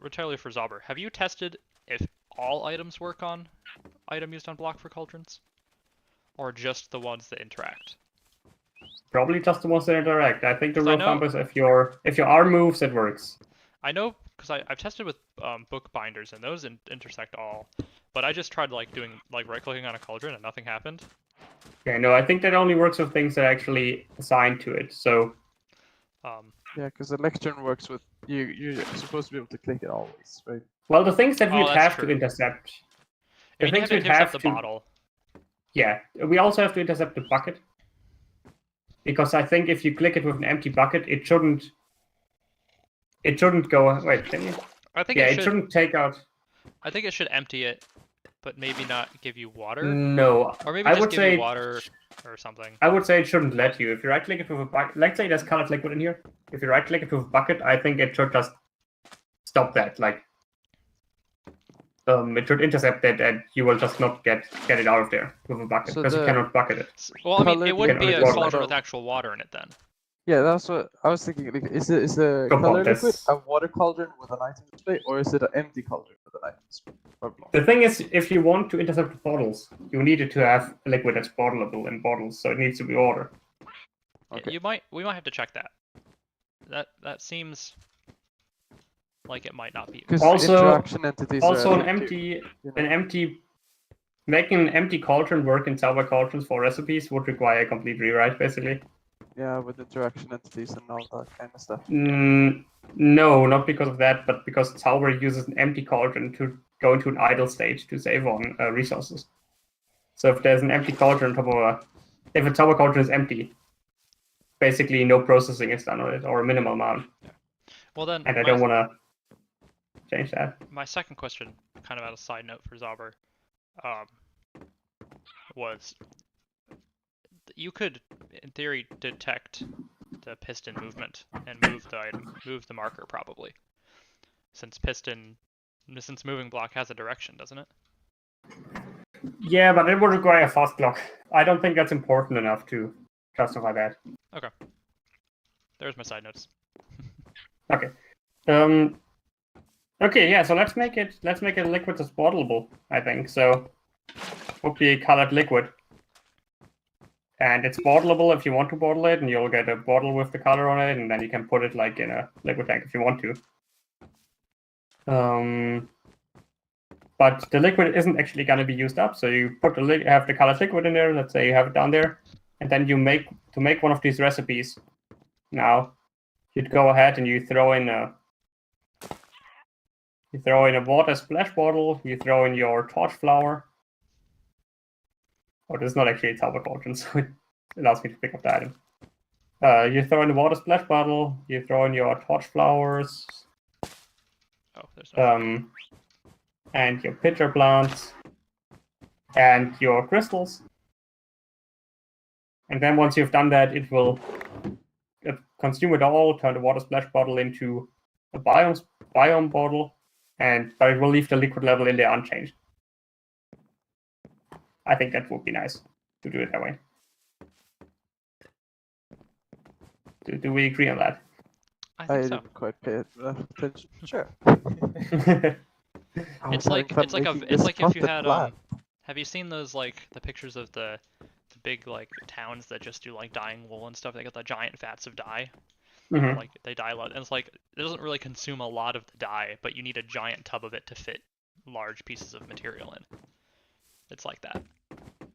S1: Entirely for Zauber. Have you tested if all items work on item used on block for cauldrons? Or just the ones that interact?
S2: Probably just the ones that interact. I think the rule of thumb is if your arm moves, it works.
S1: I know because I've tested with book binders and those intersect all, but I just tried doing right-clicking on a cauldron and nothing happened.
S2: Yeah, no, I think that only works with things that are actually assigned to it. So.
S3: Yeah, because the lectern works with you're supposed to be able to click it always, right?
S2: Well, the things that we'd have to intercept.
S1: The things we'd have to bottle.
S2: Yeah, we also have to intercept the bucket. Because I think if you click it with an empty bucket, it shouldn't go. Wait, can you?
S1: I think
S2: it shouldn't take out.
S1: I think it should empty it, but maybe not give you water.
S2: No,
S1: or maybe just give you water or something.
S2: I would say it shouldn't let you. If you right-click it with a bucket, let's say there's colored liquid in here. If you right-click it with a bucket, I think it should just stop that. It should intercept it, and you will just not get it out of there with a bucket because you cannot bucket it.
S1: Well, I mean, it wouldn't be a cauldron with actual water in it then.
S3: Yeah, that's what I was thinking. Is the color liquid a water cauldron with an item display, or is it an empty cauldron with an item display?
S2: The thing is, if you want to intercept the bottles, you need it to have a liquid that's bottleable in bottles, so it needs to be water.
S1: Okay. We might have to check that. That seems like it might not be.
S3: Interaction entities
S2: making an empty cauldron work in Zauber cauldrons for recipes would require a complete rewrite, basically.
S3: Yeah, with interaction entities and all that kind of stuff.
S2: No, not because of that, but because Zauber uses an empty cauldron to go into an idle state to save on resources. So if there's an empty cauldron on top of if a Zauber cauldron is empty, basically no processing is done on it, or a minimal amount.
S1: Yeah. Well then.
S2: And I don't want to change that.
S1: My second question, kind of out of side note for Zauber, was you could, in theory, detect the piston movement and move the item, move the marker probably, since moving block has a direction, doesn't it?
S2: Yeah, but it would require a fast block. I don't think that's important enough to justify that.
S1: Okay. There's my side notes.
S2: Okay. Okay, yeah, so let's make it a liquid that's bottleable, I think. So would be colored liquid. And it's bottleable if you want to bottle it, and you'll get a bottle with the color on it, and then you can put it in a liquid tank if you want to. But the liquid isn't actually going to be used up, so you have the colored liquid in there. Let's say you have it down there, and then you make one of these recipes. Now, you'd go ahead and you throw in a water splash bottle. You throw in your torch flower. Oh, this is not actually a tower potion, so it allows me to pick up the item. You throw in the water splash bottle, you throw in your torch flowers,
S1: Oh, there's no.
S2: and your pitcher plants, and your crystals. And then once you've done that, it will consume it all, turn the water splash bottle into a biome bottle, but it will leave the liquid level in there unchanged. I think that would be nice to do it that way. Do we agree on that?
S1: I
S3: I
S1: think so.
S3: didn't quite pay enough attention. Sure.
S1: It's like if you had have you seen those like the pictures of the big like towns that just do like dyeing wool and stuff? They got the giant vats of dye.
S2: Mhm.
S1: Like they dye a lot, and it's like it doesn't really consume a lot of the dye, but you need a giant tub of it to fit large pieces of material in. It's like that.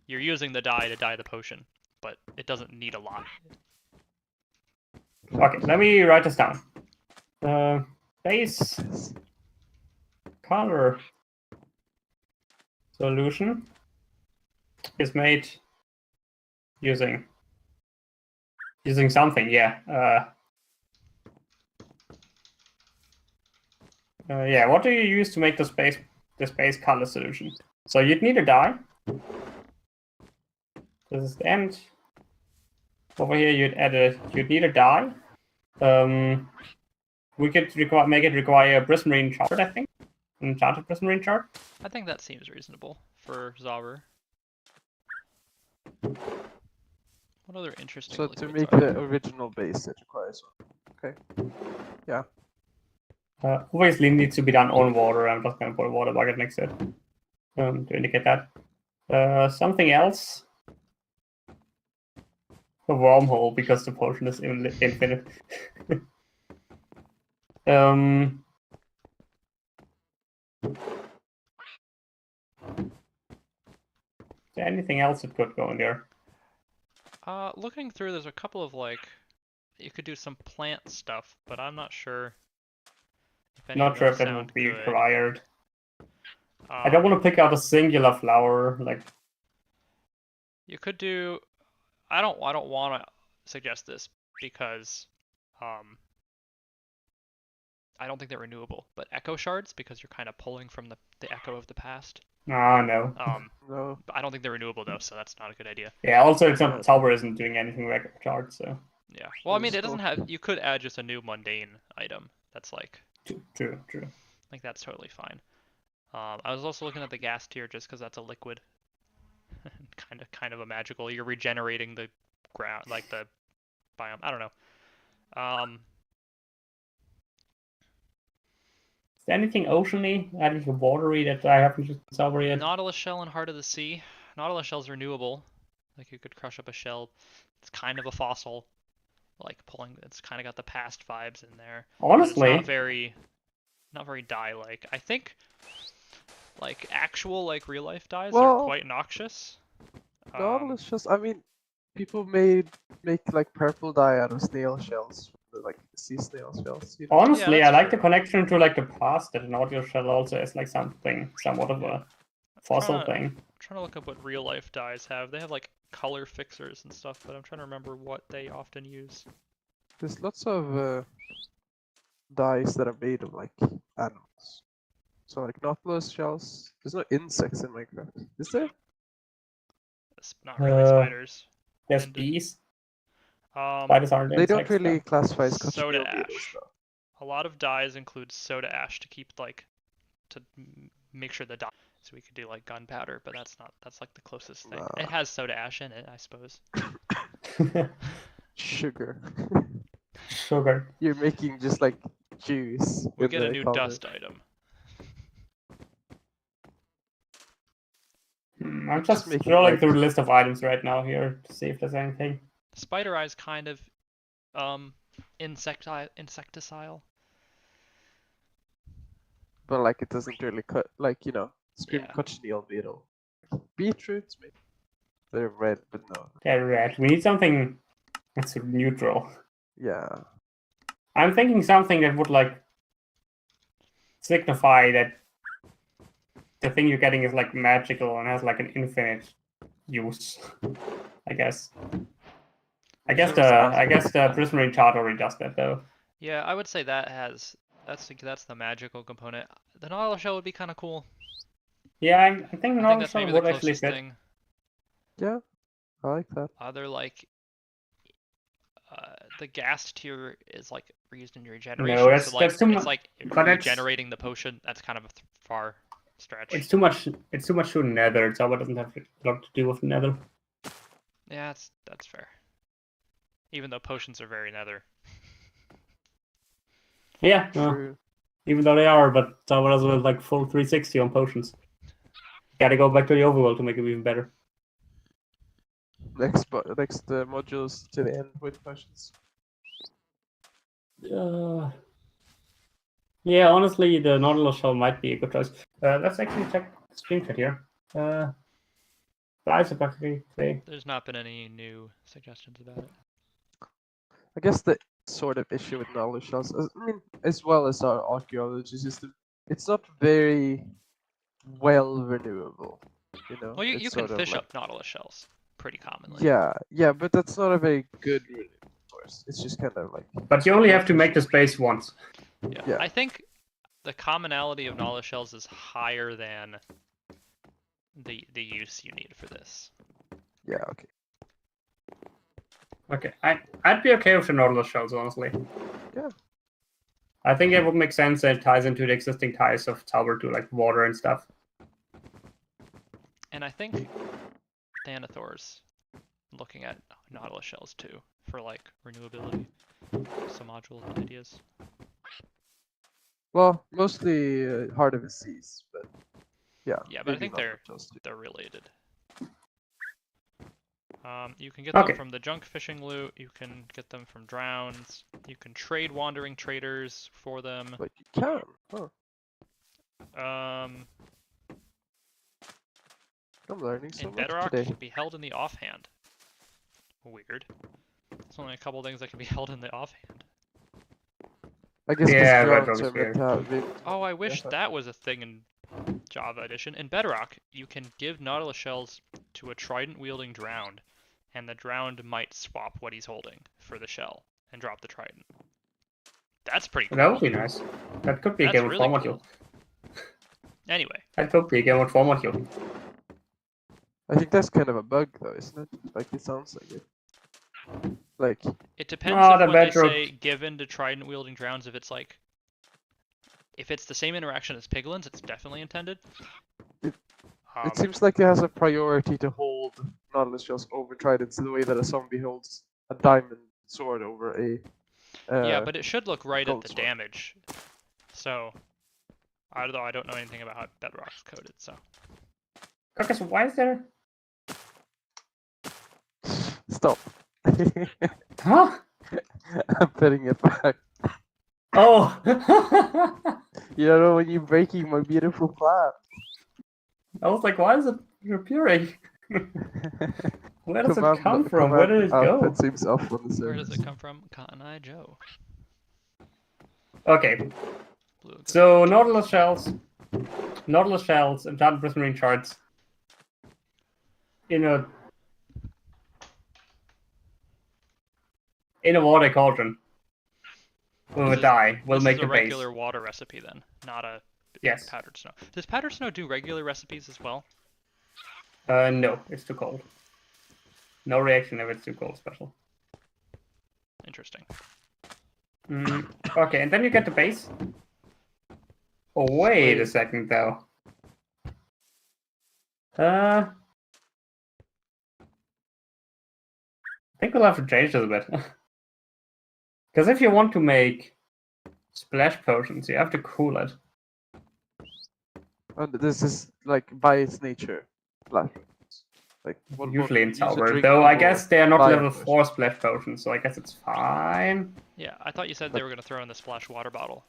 S1: You're using the dye to dye the potion, but it doesn't need a lot.
S2: Okay, let me write this down. Base color solution is made using something, yeah. Yeah, what do you use to make the base color solution? So you'd need a dye. This is the end. Over here, you'd need a dye. We could make it require a prismarine shard, I think. An enchanted prismarine shard.
S1: I think that seems reasonable for Zauber. What other interesting?
S3: So to
S1: liquids
S3: make
S1: are
S3: the
S1: there?
S3: original base, it requires one. Okay. Yeah.
S2: Obviously, it needs to be done on water. I'm just going to put a water bucket next to it to indicate that. Something else. A wormhole, because the potion is infinite. Is there anything else that could go in there?
S1: Looking through, there's a couple of like, you could do some plant stuff, but I'm not sure if any
S2: Not
S1: of
S2: sure
S1: them
S2: if that
S1: sound
S2: would be
S1: good.
S2: required. I don't want to pick out a singular flower. Like,
S1: You could do. I don't want to suggest this because, I don't think they're renewable. But echo shards, because you're kind of pulling from the echo of the past.
S2: no.
S3: No.
S1: I don't think they're renewable though, so that's not a good idea.
S2: Yeah. Also, it's not Tower isn't doing anything with the chart, so.
S1: Yeah. Well, I mean, it
S3: Cool.
S1: doesn't have. You could add just a new mundane item. That's like.
S2: True.
S1: Like that's totally fine. I was also looking at the gas tier just because that's a liquid. kind of a magical. You're regenerating the ground, like the biome. I don't know.
S2: Is there anything oceany, anything watery that I haven't just discovered yet?
S1: Nautilus shell and Heart of the Sea. Nautilus shell's renewable. Like you could crush up a shell. It's kind of a fossil. Like pulling. It's kind of got the past vibes in there.
S2: Honestly,
S1: But it's not very dye-like. I think like actual like real life dyes are quite noxious.
S3: Nautilus just, I mean, people make like purple dye out of snail shells, like sea snail shells. You know?
S2: honestly,
S1: Yeah,
S2: I like
S1: true.
S2: the connection to like the past that an audio shell also is like somewhat of a fossil thing.
S1: I'm trying to look up what real life dyes have. They have like color fixers and stuff, but I'm trying to remember what they often use.
S3: There's lots of dyes that are made of like animals. So like nautilus shells. There's no insects in Minecraft, is there?
S1: It's not really spiders.
S2: There's
S1: And,
S2: bees.
S1: Spiders
S2: aren't
S3: They don't
S2: insects,
S3: really
S2: though.
S3: classify as
S1: Soda
S3: cochineal
S1: ash.
S3: beetles, though.
S1: A lot of dyes include soda ash to keep like to make sure the dye. So we could do like gunpowder, but that's like the closest thing.
S3: Nah.
S1: It has soda ash in it, I suppose.
S3: Sugar.
S2: Sugar.
S3: You're making just like juice.
S1: We
S3: in
S1: get a
S3: the
S1: new
S3: cauldron.
S1: dust item.
S2: I'm just
S3: making,
S2: scrolling
S3: like-
S2: through the list of items right now here to see if there's anything.
S1: Spider eye's kind of insecticide.
S3: But like it doesn't really cut, like, you know, scream
S1: Yeah.
S3: cochineal beetle. Beetroots, maybe. They're red, but no.
S2: They're red. We need something that's neutral.
S3: Yeah.
S2: I'm thinking something that would like signify that the thing you're getting is like magical and has like an infinite use, I guess. I
S3: I'm
S2: guess
S3: sure
S2: the
S3: it's
S2: I
S3: awesome.
S2: guess the Prismarine chart already does that though.
S1: Yeah, I would say that's the magical component. The Nautilus shell would be kind of cool.
S2: Yeah, I think
S1: I think
S2: Northern
S1: that's
S2: Shell
S1: maybe the
S2: would actually
S1: closest
S2: fit.
S1: thing.
S3: Yeah, I like that.
S1: Other like the gas tier is like used in
S2: No,
S1: regeneration, so like
S2: that's too
S1: it's
S2: much.
S1: like
S2: But
S1: regenerating the potion. That's kind of a far stretch.
S2: it's too much. It's too much to Nether. Java doesn't have a lot to do with Nether.
S1: Yeah, that's fair. Even though potions are very nether.
S2: Yeah,
S3: True.
S2: even though they are, but Java doesn't have like full 360 on potions. Gotta go back to the overworld to make it even better.
S3: Next modules to the end with questions.
S2: Yeah, honestly, the Nautilus shell might be a good choice. Let's actually check the screenshot here. Flies are practically say.
S1: There's not been any new suggestions about it.
S3: I guess the sort of issue with knowledge shells, I mean, as well as our archaeology system, it's not very well renewable. You know,
S1: Well, you
S3: it's
S1: can
S3: sort of
S1: fish
S3: like,
S1: up Nautilus shells pretty commonly.
S3: yeah, but that's not a very good renewable source. It's just kind of like.
S2: But you only have to make the space once.
S3: Yeah.
S1: I think the commonality of Nautilus shells is higher than the use you need for this.
S3: Yeah. Okay.
S2: Okay, I'd be okay with the Nautilus shells, honestly.
S3: Yeah.
S2: I think it would make sense that it ties into the existing ties of Tower to like water and stuff.
S1: And I think Thanathor's looking at Nautilus shells too for like renewability. Some module ideas.
S3: Well, mostly Heart of the Seas, but yeah.
S1: Yeah, but I
S3: maybe
S1: think
S3: not
S1: they're
S3: just
S1: related. You can get
S2: Okay.
S1: them from the junk fishing loot. You can get them from drowns. You can trade wandering traders for them.
S3: But you can. Huh. I'm learning so
S1: In
S3: much
S1: Bedrock, it
S3: today.
S1: can be held in the offhand. Weird. There's only a couple things that can be held in the offhand.
S3: I guess
S2: Yeah,
S3: because
S2: Bedrock
S3: drones
S2: is
S3: are meant to have
S1: Oh, I wish
S3: Yeah.
S1: that was a thing in Java Edition. In Bedrock, you can give Nautilus shells to a trident-wielding drowned, and the drowned might swap what he's holding for the shell and drop the trident. That's pretty cool.
S2: That would be nice. That could be a
S1: That's
S2: game with
S1: really
S2: 4
S1: cool.
S2: module.
S1: Anyway,
S2: That could be a game with 4 module.
S3: I think that's kind of a bug, though, isn't it? Like it sounds like it. Like
S1: it depends
S2: No,
S1: if
S2: the
S1: when they
S2: Bedrock-
S1: say given to trident-wielding drowns, if it's like, if it's the same interaction as piglins, it's definitely intended.
S3: it seems like it has a priority to hold Nautilus shells over tridents in the way that a zombie holds a diamond sword over a.
S1: Yeah, but it should look right at
S3: gold
S1: the
S3: sword.
S1: damage. So, although I don't know anything about how Bedrock's coded, so.
S2: Okay, so why is there?
S3: Stop.
S2: Huh?
S3: I'm putting it back.
S2: Oh.
S3: You don't know when you're breaking my beautiful plan.
S2: I was like, why is it appearing? Where does it come from?
S3: Command
S2: Where did it go?
S3: output seems off on the surface.
S1: Where does it come from? Cotton Eye Joe.
S2: Okay,
S1: Blue goat.
S2: so Nautilus shells, enchanted prismarine shards. In a water cauldron. With a dye, we'll
S1: This
S2: make
S1: is
S2: the
S1: a
S2: base.
S1: regular water recipe then, not a
S2: Yes.
S1: powdered snow. Does powdered snow do regular recipes as well?
S2: No, it's too cold. No reaction if it's too cold special.
S1: Interesting.
S2: Okay, and then you get the base. Oh, wait a second though. I think we'll have to change this a bit. Because if you want to make splash potions, you have to cool it.
S3: And this is like by its nature, flash. Like
S2: Usually in
S3: use a
S2: Tower. Though I
S3: drinkable
S2: guess they are not
S3: Biome
S2: level
S3: version.
S2: 4 splash potions, so I guess it's fine.
S1: Yeah, I thought you said they were going to throw in the splash water bottle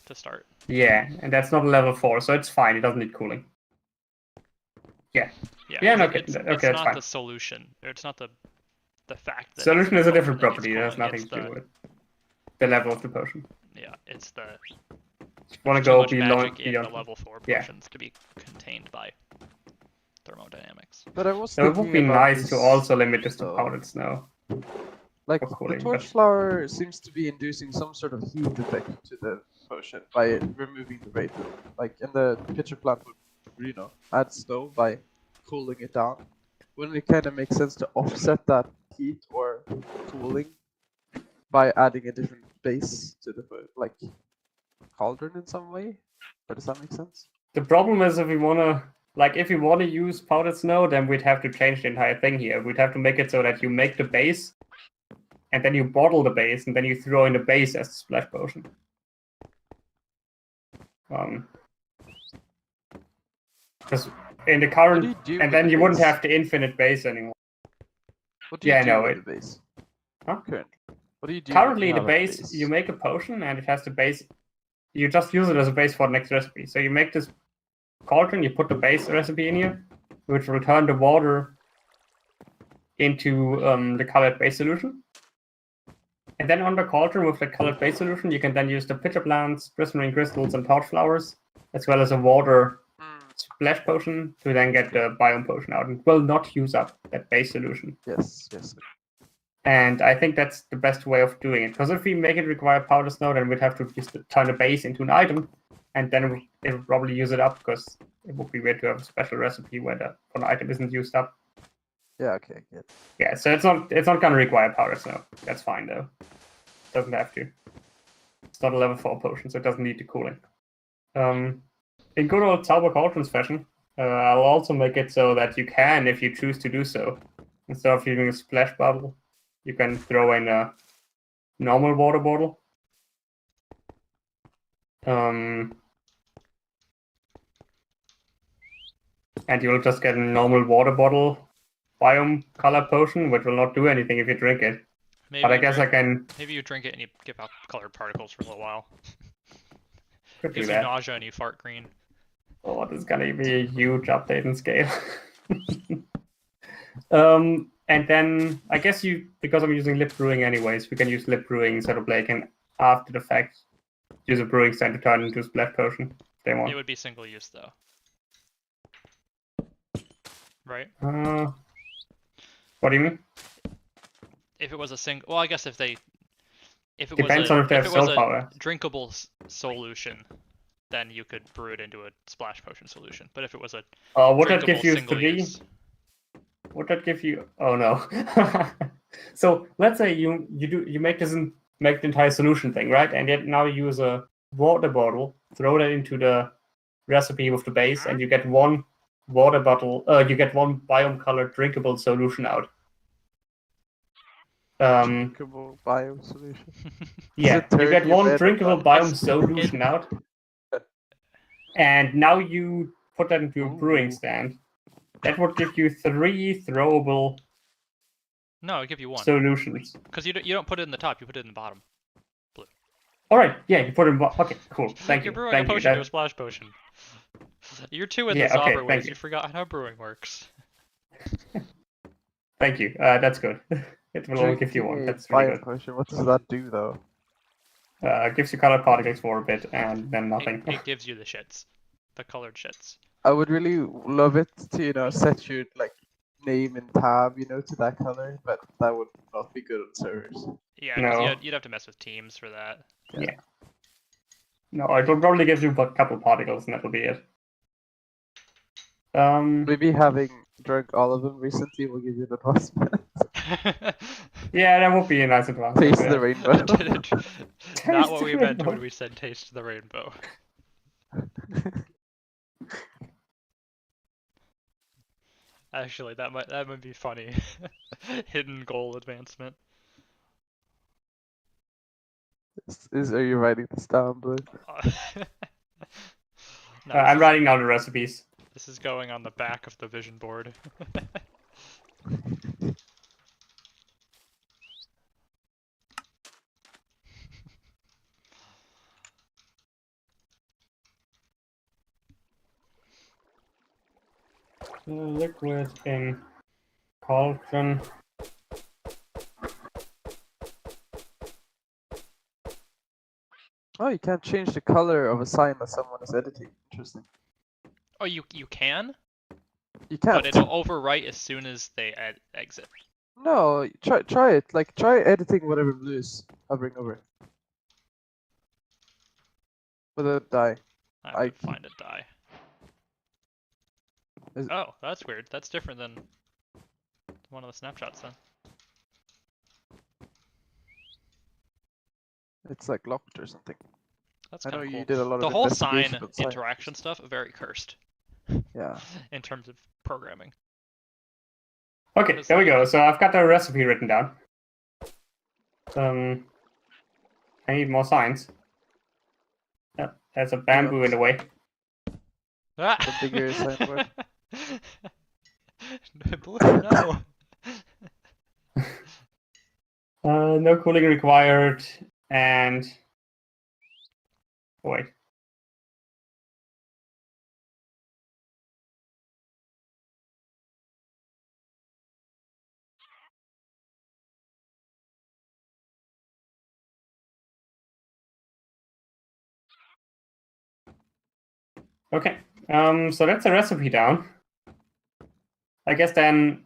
S1: to start.
S2: Yeah, and that's not a level 4, so it's fine. It doesn't need cooling. Yeah,
S1: Yeah,
S2: no,
S1: it's
S2: that's
S1: not
S2: fine.
S1: the solution. Or it's not the fact that
S2: Solution
S1: it's
S2: is a
S1: cold
S2: different
S1: that needs
S2: property. It has
S1: cooling,
S2: nothing
S1: it's
S2: to do with the level of the potion.
S1: Yeah, it's the
S2: Want to
S1: too
S2: go
S1: much magic in the
S2: beyond.
S1: level 4
S2: Yeah.
S1: potions to be contained by. thermodynamics.
S3: But I was
S2: So it would
S3: thinking
S2: be
S3: about
S2: nice to
S3: this,
S2: also limit this to
S3: though.
S2: powdered snow.
S3: Like,
S2: for
S3: the
S2: cooling,
S3: torch
S2: but-
S3: flower seems to be inducing some sort of heat effect to the potion by removing the rate. Like, and the pitcher plant would, add snow by cooling it down. Wouldn't it kind of make sense to offset that heat or cooling by adding a different base to the, like, cauldron in some way? Or does that make sense?
S2: The problem is if we wanna use powdered snow, then we'd have to change the entire thing here. We'd have to make it so that you make the base, and then you bottle the base, and then you throw in the base as a splash potion. Because in the
S3: What do
S2: current,
S3: you do
S2: and
S3: with
S2: then
S3: the
S2: you wouldn't
S3: base?
S2: have the infinite base anymore.
S3: What do you
S2: Yeah,
S3: do
S2: no,
S3: with
S2: it-
S3: the base?
S2: Huh?
S3: Currently. What do you do when you
S2: Currently, the
S3: have a
S2: base, you make a potion, and it has the base. You just use it as a base for the next recipe. So you make this cauldron, you put the base recipe in here, which will turn the water into the colored base solution. And then on the cauldron with the colored base solution, you can then use the pitcher plants, prismarine crystals, and torch flowers, as well as a water splash potion to then get the biome potion out. It will not use up that base solution.
S3: Yes.
S2: And I think that's the best way of doing it. Because if we make it require powder snow, then we'd have to just turn the base into an item, and then it would probably use it up, because it would be weird to have a special recipe where the one item isn't used up.
S3: Yeah, okay, good.
S2: Yeah, so it's not gonna require powder snow. That's fine though. Doesn't have to. It's not a level 4 potion, so it doesn't need the cooling. In good old Zauber Cauldrons fashion, I'll also make it so that you can, if you choose to do so, instead of using a splash bottle, you can throw in a normal water bottle. And you'll just get a normal water bottle biome color potion, which will not do anything if you drink it.
S1: Maybe
S2: But I
S1: you
S2: guess I
S1: drink,
S2: can
S1: maybe you drink it and you give out colored particles for a little while.
S2: could do
S1: Gives you
S2: that.
S1: nausea and you fart green.
S2: Oh, this is gonna be a huge update in scale. And then I guess because I'm using lip brewing anyways, we can use lip brewing sort of like an after the fact use a brewing stand to turn into a splash potion if they want.
S1: It would be single use though. Right?
S2: What do you mean?
S1: If it was a single, well, I guess if it
S2: Depends
S1: was
S2: on if they have
S1: it was
S2: soul
S1: a
S2: power.
S1: drinkable solution, then you could brew it into a splash potion solution. But if it was a
S2: Would that give
S1: drinkable
S2: you
S1: single
S2: 3?
S1: use,
S2: Would that give you? Oh no. So let's say you make make the entire solution thing, right? And yet now you use a water bottle, throw that into the recipe with the base, and you get one water bottle. You get one biome colored drinkable solution out.
S3: Drinkable biome solution.
S2: Yeah,
S3: it
S2: you
S3: turn
S2: get
S3: your
S2: one
S3: bed
S2: drinkable
S3: on?
S2: biome solution out, and now you put that into a brewing
S3: Ooh.
S2: stand. That would give you 3 throwable
S1: no, I'll give you one.
S2: solutions.
S1: Because you don't put it in the top, you put it in the bottom.
S2: All right, yeah, you put it in. Okay, cool. Thank
S1: You're
S2: you.
S1: brewing
S2: Thank
S1: a
S2: you.
S1: potion into a splash potion. You're too in the
S2: Yeah, okay,
S1: Zauber
S2: thank
S1: ways.
S2: you.
S1: You forgot how brewing works.
S2: Thank you. That's good. It will only give you one.
S3: Drinking a
S2: That's really
S3: biome
S2: good.
S3: potion, what does that do though?
S2: Gives you colored particles for a bit, and then nothing.
S1: It gives you the shits, the colored shits.
S3: I would really love it to, set your name and tab, to that color, but that would not be good on servers.
S1: Yeah, because
S2: No.
S1: you'd have to mess with teams for that.
S2: Yeah. No, it will probably give you a couple particles, and that'll be it.
S3: Maybe having drunk all of them recently will give you the prospect.
S2: Yeah, that would be a nice advantage.
S3: Taste
S2: yeah.
S3: the rainbow.
S1: Not what
S2: Taste
S1: we
S2: the
S1: meant
S2: rainbow.
S1: when we said taste the rainbow. Actually, that might be funny. Hidden goal advancement.
S3: Are you writing this down, Blue?
S1: No,
S2: I'm writing down the recipes.
S1: This is going on the back of the vision board.
S2: Liquid in cauldron.
S3: Oh, you can't change the color of a sign that someone is editing. Interesting.
S1: Oh, you can?
S3: You can't.
S1: but it'll overwrite as soon as they exit.
S3: No, try it. Like try editing whatever blue is hovering over. With a die.
S1: I have to find a die.
S3: Is-
S1: Oh, that's weird. That's different than one of the snapshots then.
S3: It's like locked or something.
S1: That's
S3: I know
S1: kind of cool.
S3: you did a lot
S1: The
S3: of
S1: whole sign
S3: investigation on sign.
S1: interaction stuff, very cursed
S3: Yeah.
S1: in terms of programming.
S2: Okay, there we go. So I've got the recipe written down. I need more signs. Yep, there's a bamboo in the way.
S1: Ah!
S3: The bigger signboard.
S1: Blue, no.
S2: No cooling required, and wait. Okay, so that's the recipe down. I guess then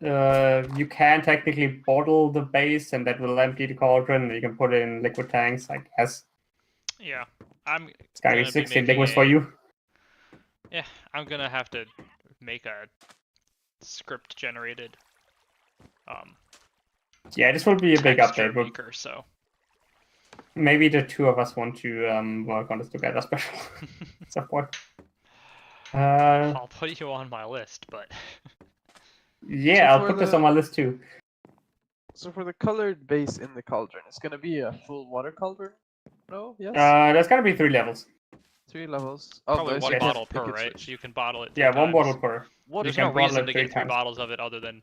S2: you can technically bottle the base, and that will empty the cauldron, and you can put it in liquid tanks, I guess.
S1: Yeah,
S2: It's gotta be 16 liquids for you.
S1: Yeah, I'm gonna have to make a script generated
S2: Yeah, this will be a big
S1: texture
S2: update.
S1: maker, so
S2: Maybe the two of us want to work on this together, special at some point.
S1: I'll put you on my list, but
S2: Yeah,
S3: So
S2: I'll
S3: for
S2: put this
S3: the-
S2: on my list too.
S3: So for the colored base in the cauldron, it's gonna be a full water cauldron? No? Yes?
S2: There's gotta be 3 levels.
S3: 3 levels. Oh,
S1: probably
S3: but
S1: one
S3: you can
S1: bottle
S3: make
S1: per,
S3: it
S1: right?
S3: switch.
S1: So you can bottle it.
S2: Yeah,
S1: 3
S2: one bottle
S1: times.
S2: per.
S3: What
S1: There's
S2: You
S1: no
S2: can bottle
S1: reason
S2: it
S1: to
S2: 3
S1: get 3
S2: times.
S1: bottles of it other than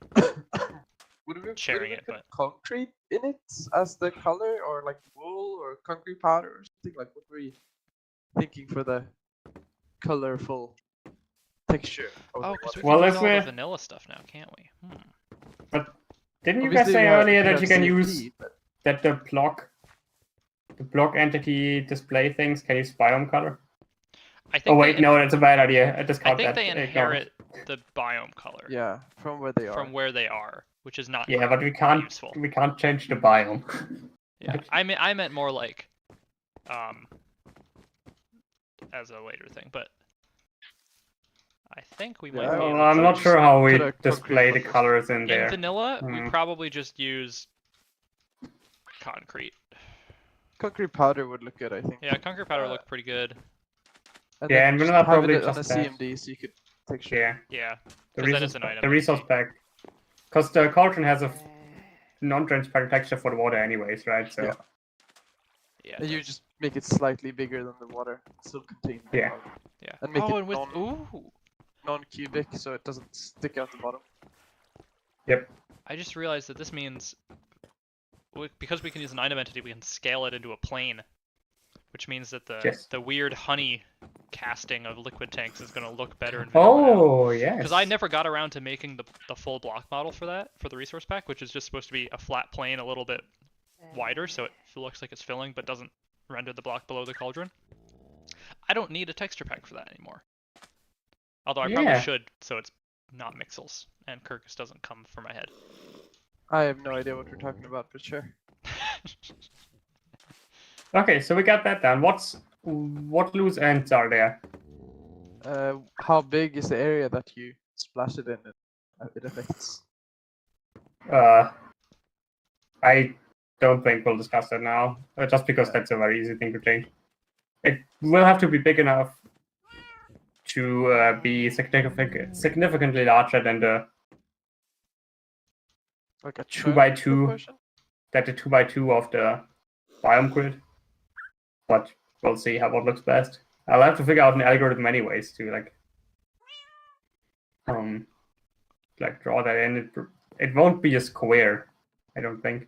S1: sharing it, but
S3: concrete in it as the color, or like wool or concrete powder or something? Like what were you thinking for the colorful texture of
S1: oh,
S3: the
S1: because we
S3: water?
S1: can
S2: Well,
S1: use
S2: if
S1: all the
S2: we-
S1: vanilla stuff now, can't we?
S2: But didn't you guys
S3: Obviously,
S2: say
S3: we have-
S2: earlier
S3: we
S2: that
S3: have
S2: you can
S3: CMD,
S2: use
S3: but
S2: that the block entity display things can use biome color?
S1: I think
S2: Oh wait,
S1: they,
S2: no, that's a bad idea. I
S1: I
S2: discount
S1: think
S2: that.
S1: they
S2: Ignore it.
S1: inherit the biome color
S3: yeah, from where they are.
S1: from where they are, which is not
S2: Yeah, but we can't
S1: useful.
S2: change the biome.
S1: Yeah, I meant more like as a later thing, but I think we might
S3: Yeah,
S1: be able
S2: Well, I'm
S1: to
S2: not
S1: just-
S2: sure how we
S3: put a
S2: display the
S3: concrete
S2: colors in
S1: In
S2: there.
S1: vanilla, we
S2: Hmm.
S1: probably just use concrete.
S3: Concrete powder would look good, I think.
S1: Yeah, concrete powder looked pretty good.
S3: And
S2: Yeah,
S3: then
S2: and
S3: just
S2: vanilla
S3: have
S2: probably
S3: it on a
S2: just that.
S3: CMD so you could texture.
S2: Yeah,
S1: Yeah,
S2: the
S1: 'cause that
S2: resource,
S1: is an item
S2: the
S1: that
S2: resource
S1: we-
S2: pack. Because the cauldron has a non-transparent texture for the water anyways, right? So
S3: Yeah.
S1: yeah.
S3: And
S1: it
S3: you
S1: does.
S3: just make it slightly bigger than the water. Still contain the
S2: Yeah.
S3: powder.
S1: Yeah.
S3: and make
S1: oh,
S3: it
S1: and with
S3: non-cubic so it doesn't stick out the bottom.
S1: I just realized that this means because we can use an item entity, we can scale it into a plane, which means that
S2: Yes.
S1: the weird honey casting of liquid tanks is going to look better in vanilla now.
S2: Oh yes.
S1: Because I never got around to making the full block model for the resource pack, which is just supposed to be a flat plane a little bit wider, so it looks like it's filling but doesn't render the block below the cauldron. I don't need a texture pack for that anymore. Although I
S2: Yeah.
S1: probably should, so it's not Mixels and Kirkus doesn't come for my head.
S3: I have no idea what we're talking about, but sure.
S2: Okay, so we got that down. What loose ends are there?
S3: How big is the area that you splash it in and it affects?
S2: I don't think we'll discuss that now, just because that's a very easy thing to change. It will have to be big enough to be significantly larger than the
S3: Like a
S2: 2x2
S3: chunk version?
S2: that the 2x2 of the biome grid. But we'll see what looks best. I'll have to figure out an algorithm anyways to draw that in. It won't be a square, I don't think.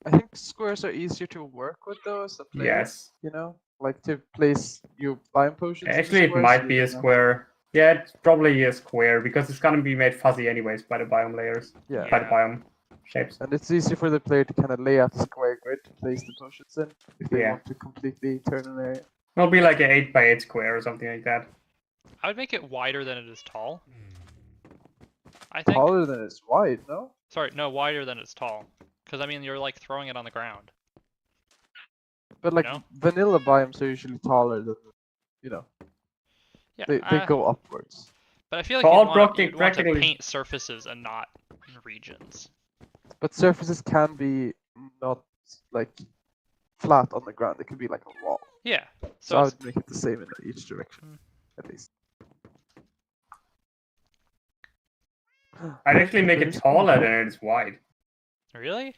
S3: I think squares are easier to work with though as a player.
S2: Yes.
S3: You know? Like to place your biome potions. in the
S2: Actually, it
S3: square,
S2: might
S3: so
S2: be
S3: you
S2: a
S3: know.
S2: square. Yeah, it's probably a square because it's gonna be made fuzzy anyways by the biome layers,
S3: Yeah.
S2: by the biome shapes.
S3: And it's easy for the player to kind of lay out a square grid to place the potions in if they
S2: Yeah.
S3: want to completely turn an area.
S2: It'll be like an 8x8 square or something like that.
S1: I would make it wider than it is tall. I think.
S3: taller than it's wide, no?
S1: Sorry, no, wider than it's tall. Because I mean, you're like throwing it on the ground.
S3: But like
S1: No?
S3: vanilla biomes are usually taller than, you know,
S1: Yeah.
S3: they go upwards.
S1: But I feel like
S2: For all
S1: you'd want to
S2: practically-
S1: paint surfaces and not regions.
S3: But surfaces can be not like flat on the ground. It could be like a wall.
S1: Yeah.
S3: So I
S1: it's-
S3: would make it the same in each direction, at least.
S2: I'd actually make it taller than it's wide.
S1: Really?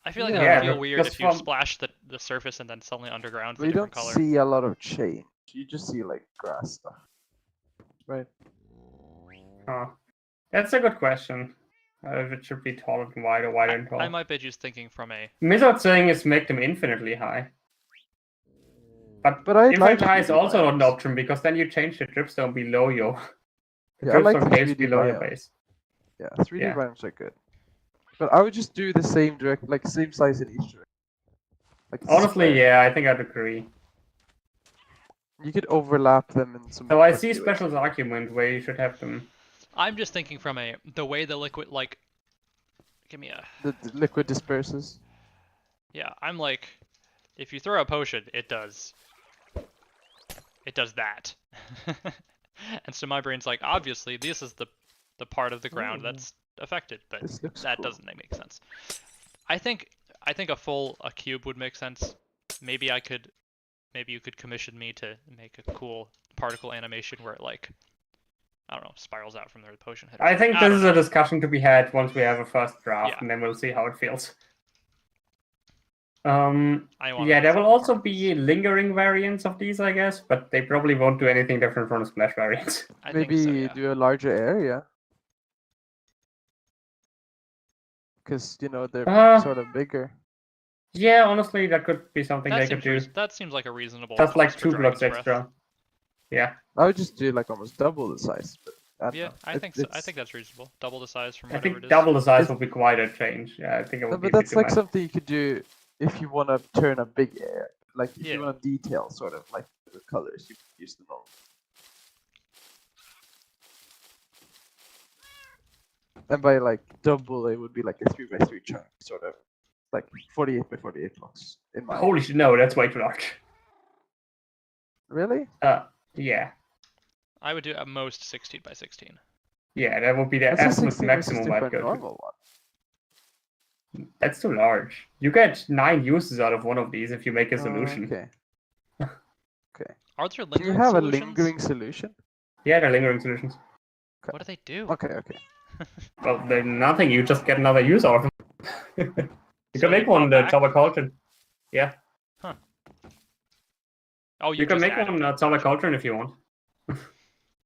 S1: I feel like
S3: Yeah,
S1: that would feel weird
S2: because
S1: if you
S2: from-
S1: splash the surface and then suddenly underground's
S3: But
S1: a
S3: you
S1: different
S3: don't
S1: color.
S3: see a lot of change. You just see like grass stuff, right?
S2: Oh, that's a good question. If it should be taller than wide or wider than tall.
S1: I might be just thinking from a.
S2: Mizard's saying is make them infinitely high. But
S3: I
S2: infinitely
S3: like
S2: high is
S3: 3D
S2: also not an
S3: biomes.
S2: option because then you change the dripstone below your
S3: Yeah, I like
S2: dripstone
S3: the
S2: caves
S3: 3D
S2: below your
S3: biome.
S2: base.
S3: Yeah, 3D
S2: Yeah.
S3: biomes are good. But I would just do the same like same size in each direction. Like
S2: Honestly,
S3: square.
S2: yeah, I think I'd agree.
S3: You could overlap them in some.
S2: So I see
S3: circulation.
S2: Special's argument where you should have them.
S1: I'm just thinking from a the way the liquid like. Give me a.
S3: The liquid disperses.
S1: Yeah, I'm like, if you throw a potion, it does that. And so my brain's like, obviously, this is the part of the ground
S3: Ooh.
S1: that's affected, but
S3: This looks
S1: that
S3: cool.
S1: doesn't make sense. I think a cube would make sense. Maybe you could commission me to make a cool particle animation where it like, I don't know, spirals out from the potion head.
S2: I think this is a discussion to be had once we have a first draft,
S1: Yeah.
S2: and then we'll see how it feels.
S1: I
S2: Yeah, there will also be lingering variants of these, I guess, but they probably won't do anything different from the splash variants.
S1: I
S3: Maybe
S1: think so, yeah.
S3: do a larger area. Because, you know, they're sort of bigger.
S2: Yeah, honestly, that could be something they could do.
S1: That seems like a reasonable.
S2: Just like
S1: cost for
S2: 2 blocks
S1: Dragon's Breath.
S2: extra. Yeah.
S3: I would just do like almost double the size. But I don't
S1: Yeah,
S3: know.
S1: I think so. I think that's reasonable. Double the size from
S2: I
S1: whatever
S2: think
S1: it is.
S2: double the size
S3: It's-
S2: would be quite a change. Yeah, I think it
S3: No,
S2: would be
S3: but
S2: a
S3: that's
S2: bit
S3: like
S2: too much.
S3: something you could do if you want to turn a big area. Like if
S1: Yeah.
S3: you want to detail sort of like the colors, you could use the normal. And by like double, it would be like a 3x3 chunk, sort of like 48 by 48 blocks. In my
S2: Holy shit, no, that's way too large.
S3: Really?
S2: Yeah.
S1: I would do at most 16 by 16.
S2: Yeah, that would be the
S3: That's a
S2: absolute
S3: 16 by
S2: maximum
S3: 16
S2: I'd
S3: for a
S2: go to.
S3: normal one.
S2: That's too large. You get 9 uses out of one of these if you make a
S3: Oh,
S2: solution.
S3: okay. Okay.
S1: Are there
S3: Can you
S1: lingering
S3: have a
S1: solutions?
S3: lingering solution?
S2: Yeah, they're lingering solutions.
S1: What do they do?
S3: Okay, okay.
S2: Well, they're nothing. You just get another use out of them. You
S1: So
S2: can make
S1: put
S2: one
S1: them
S2: the
S1: back?
S2: Tower Cauldron. Yeah.
S1: Oh,
S2: You can
S1: just
S2: make
S1: added
S2: one
S1: them.
S2: Tower Cauldron if you want.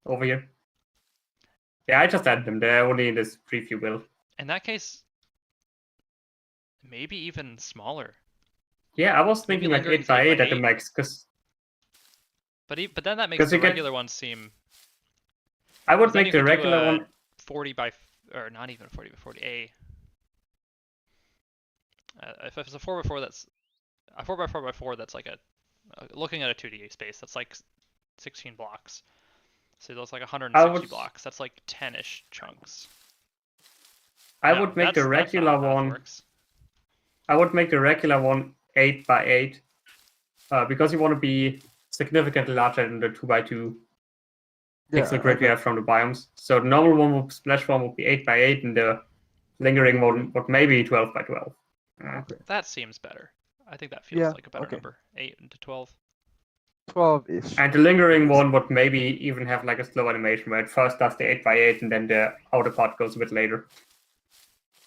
S2: Over here. Yeah, I just added them. They're only in this preview build.
S1: In that case, maybe even smaller.
S2: Yeah, I was
S1: Maybe
S2: thinking like
S1: lingering
S2: 8 by 8 at the
S1: 8.
S2: max, because
S1: But then that makes
S2: 'Cause
S1: the
S2: you get-
S1: regular one seem.
S2: I would
S1: 'cause then
S2: make
S1: you
S2: the
S1: could do
S2: regular
S1: a
S2: one.
S1: 40 by or not even 40 by 40 a. If it's a 4x4, that's a 4x4 that's like a looking at a 2D space. That's like 16 blocks. So that's like 160 blocks. That's like 10ish chunks.
S2: I
S1: Yeah,
S2: would make the
S1: that's not
S2: regular
S1: how math
S2: one.
S1: works.
S2: I would make the regular one 8 by 8, because you want to be significantly larger than the 2 by 2 pixel grid we have from the biomes. So the normal one would splash one would be 8 by 8, and the lingering one would maybe 12 by 12.
S3: Okay.
S1: That seems better. I think that feels
S3: Yeah,
S1: like a better
S3: okay.
S1: number. 8 into 12.
S3: 12-ish.
S2: And the lingering one would maybe even have like a slow animation where it first does the 8 by 8 and then the outer part goes a bit later.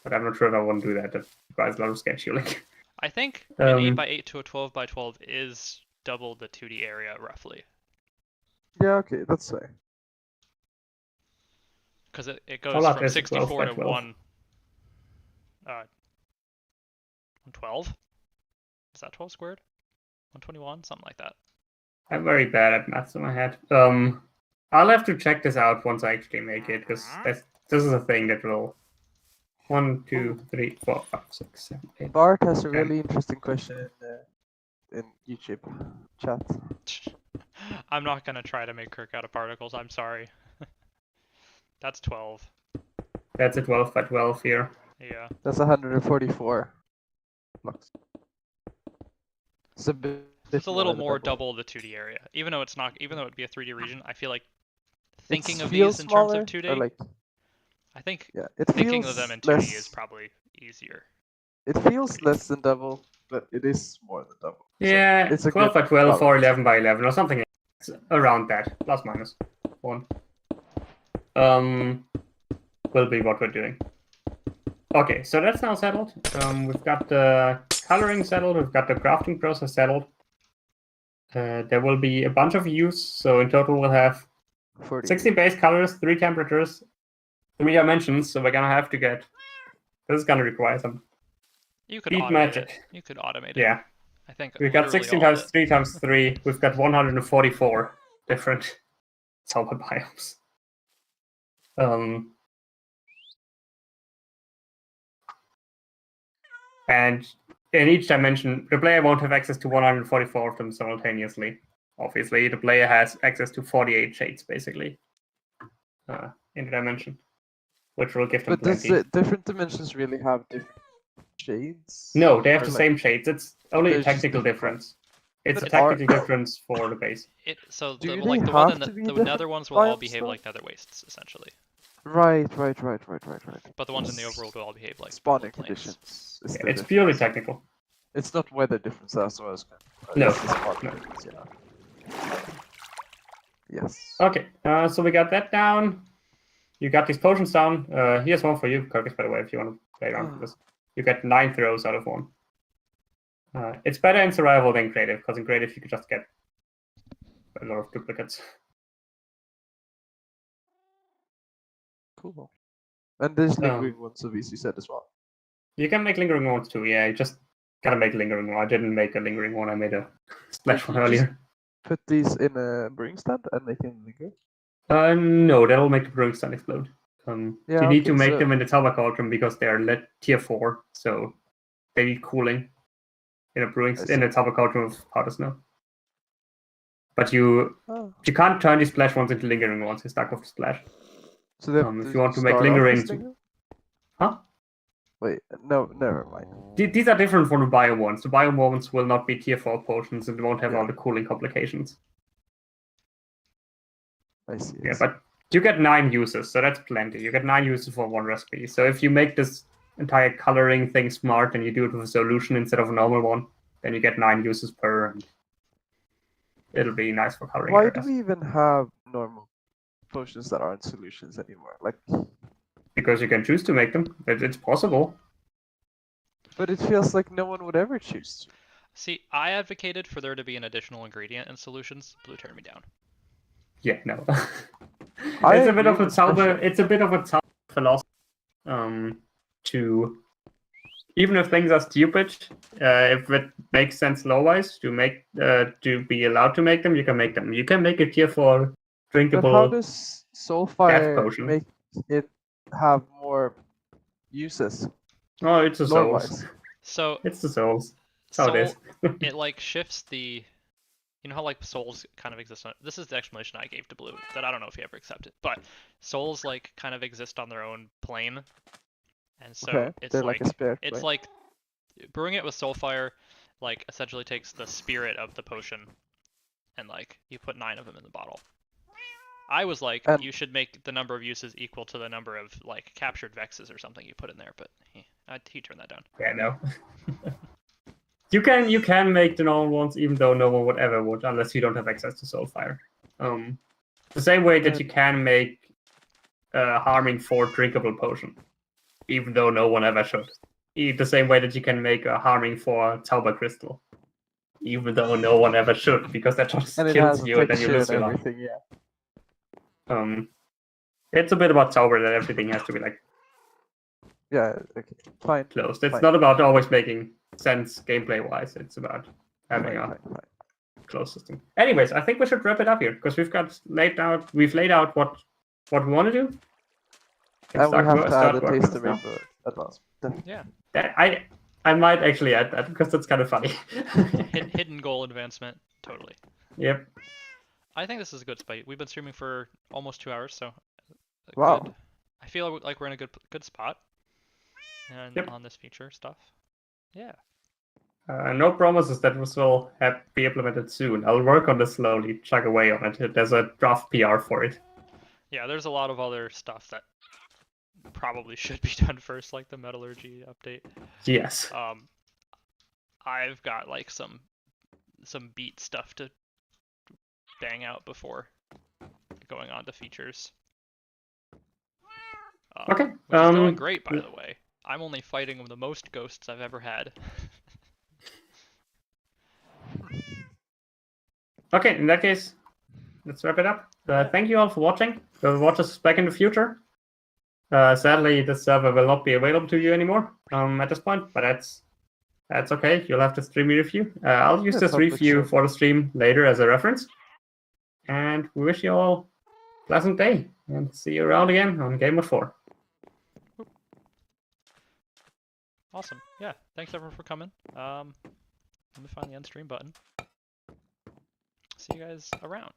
S2: But I'm not sure if I want to do that. That requires a lot of scheduling.
S1: I think an 8
S2: Um,
S1: by 8 to a 12 by 12 is double the 2D area roughly.
S3: Yeah, okay, that's fair.
S1: Because it
S2: How
S1: goes
S2: large
S1: from
S2: is a 12
S1: 64
S2: by
S1: to
S2: 12?
S1: 112? Is that 12 squared? 121? Something like that.
S2: I'm very bad at maths in my head. I'll have to check this out once I actually make it, because this is a thing that will 1, 2, 3, 4, 5, 6, 7, 8.
S3: Bart has a really interesting question in YouTube chat.
S1: I'm not going to try to make Kirk out of particles. I'm sorry. That's 12.
S2: That's a 12 by 12 here.
S1: Yeah.
S3: That's 144 blocks. It's a bit.
S1: It's a little
S3: than
S1: more double the 2D area. Even though it's not, even though it'd be a 3D region, I feel like thinking
S3: It
S1: of
S3: feels
S1: these in terms
S3: smaller,
S1: of 2D,
S3: or like,
S1: I think
S3: yeah, it
S1: thinking
S3: feels
S1: of them in 2D
S3: less.
S1: is probably easier.
S3: It feels less than double, but it is more than double.
S2: Yeah,
S3: so it's a
S2: 12
S3: good
S2: by 12 or
S3: balance.
S2: 11 by 11 or something. It's around that, plus minus 1. Will be what we're doing. Okay, so that's now settled. We've got the coloring settled. We've got the crafting process settled. There will be a bunch of views, so in total we'll have
S3: 40.
S2: 60 base colors, 3 temperatures, 3 dimensions. So we're gonna have to get. This is gonna require some
S1: You could
S2: speed
S1: automate
S2: magic.
S1: it. You could automate it.
S2: Yeah,
S1: I think
S2: we've got
S1: literally
S2: 16
S1: all of
S2: times
S1: it.
S2: 3 times 3. We've got 144 different solver biomes. And in each dimension, the player won't have access to 144 of them simultaneously. Obviously, the player has access to 48 shades, basically, in the dimension, which will give them
S3: But does
S2: plenty.
S3: the different dimensions really have different shades?
S2: No, they have
S3: Or
S2: the
S3: like,
S2: same shades. It's only a
S3: there's just
S2: technical
S3: different
S2: difference. It's
S3: But
S2: a technical difference for the base.
S1: So
S3: Do
S1: the,
S3: they
S1: like the one
S3: have
S1: in the,
S3: to be
S1: the
S3: different
S1: nether ones will all
S3: biomes,
S1: behave
S3: though?
S1: like nether wastes, essentially.
S3: Right.
S1: But the ones in the overworld will all behave like
S3: Spawning
S1: plains.
S3: conditions. Is
S2: Yeah,
S3: the
S2: it's purely
S3: difference.
S2: technical.
S3: It's not weather difference as well.
S2: No,
S3: It's the spawning
S2: no.
S3: difference, yeah. Yes.
S2: Okay, so we got that down. You got these potions down. Here's one for you, Kirkus, by the way, if you want to play around with this. You get 9 throws out of 1. It's better in survival than creative, because in creative you could just get a lot of duplicates.
S3: Cool. And there's lingering ones of these, you said as well.
S2: You can make lingering ones too, yeah. You just gotta make lingering one. I didn't make a lingering one, I made a splash one earlier.
S3: Put these in a brewing stand and make them linger?
S2: No, that'll make the brewing stand explode.
S3: Yeah,
S2: you need to
S3: okay,
S2: make
S3: so-
S2: them in the Toolbox cauldron because they're tier 4, so they need cooling in a in a Toolbox cauldron of powder snow. But you can't turn these splash ones into lingering ones. You're stuck with the splash.
S3: So they
S2: if you want to make lingering, huh?
S3: Wait, no, never mind.
S2: These are different from the biome ones. The biome ones will not be tier 4 potions and won't have
S3: Yeah.
S2: all the cooling complications.
S3: I see.
S2: Yeah, but you get 9 uses, so that's plenty. You get 9 uses for 1 recipe. So if you make this entire coloring thing smart and you do it with a solution instead of a normal one, then you get 9 uses per, and it'll be nice for coloring.
S3: Why
S2: areas.
S3: do we even have normal potions that aren't solutions anymore? Like,
S2: because you can choose to make them. It's possible.
S3: but it feels like no one would ever choose to.
S1: See, I advocated for there to be an additional ingredient in solutions. Blue turned me down.
S2: Yeah, no.
S3: I
S2: It's a bit
S3: agree
S2: of a
S3: with Special.
S2: Tauber philosophy. To even if things are stupid, if it makes sense law-wise to make to be allowed to make them, you can make them. You can make a tier 4 drinkable.
S3: But how does
S2: death
S3: Soulfire
S2: potion.
S3: make it have more uses?
S2: Oh, it's the souls.
S3: Lore-wise?
S1: So
S2: It's the souls. That's how it is.
S1: it like shifts the, you know how like souls kind of exist on. This is the explanation I gave to Blue that I don't know if he ever accepted, but souls like kind of exist on their own plane, and so
S3: Okay,
S1: it's
S3: they're like a spirit
S1: it's
S3: plane.
S1: like brewing it with Soulfire, like essentially takes the spirit of the potion, and like you put 9 of them in the bottle. I was like, you should make the number of uses equal to the number of like captured vexes or something you put in there, but he turned that down.
S2: Yeah, no. You can make the normal ones even though no one would ever would unless you don't have access to Soulfire. The same way that you can make harming 4 drinkable potion, even though no one ever should. The same way that you can make a harming 4 Tauber crystal, even though no one ever should, because that just kills you and then you lose your life.
S3: Yeah.
S2: It's a bit about Tauber that everything has to be like
S3: Okay, fine.
S2: closed. It's
S3: fine.
S2: not about always making sense gameplay wise. It's about having a
S3: Fine.
S2: closed system. Anyways, I think we should wrap it up here because we've laid out what we want to do.
S3: And we have to add a
S2: working on
S3: taster
S2: this now.
S3: rainbow advancement.
S1: Yeah.
S2: I might actually add that because that's kind of funny.
S1: Hidden goal advancement, totally.
S2: Yep.
S1: I think this is a good spite. We've been streaming for almost 2 hours, so
S3: Wow.
S1: good. I feel like we're in a good spot, and
S2: Yep.
S1: on this feature stuff. Yeah.
S2: No promises that this will be implemented soon. I'll work on this slowly, chug away on it. There's a draft PR for it.
S1: Yeah, there's a lot of other stuff that probably should be done first, like the metallurgy update.
S2: Yes.
S1: I've got like some beat stuff to bang out before going on to features.
S2: Okay.
S1: Which is going great, by the way. I'm only fighting the most ghosts I've ever had.
S2: Okay, in that case, let's wrap it up. Thank you all for watching. We'll watch us back in the future. Sadly, this server will not be available to you anymore at this point, but that's okay. You'll have to stream review. I'll use this review for the stream later as a reference. And we wish you all a pleasant day, and see you around again on Gamemode 4.
S1: Awesome. Yeah, thanks everyone for coming. Let me find the end stream button. See you guys around.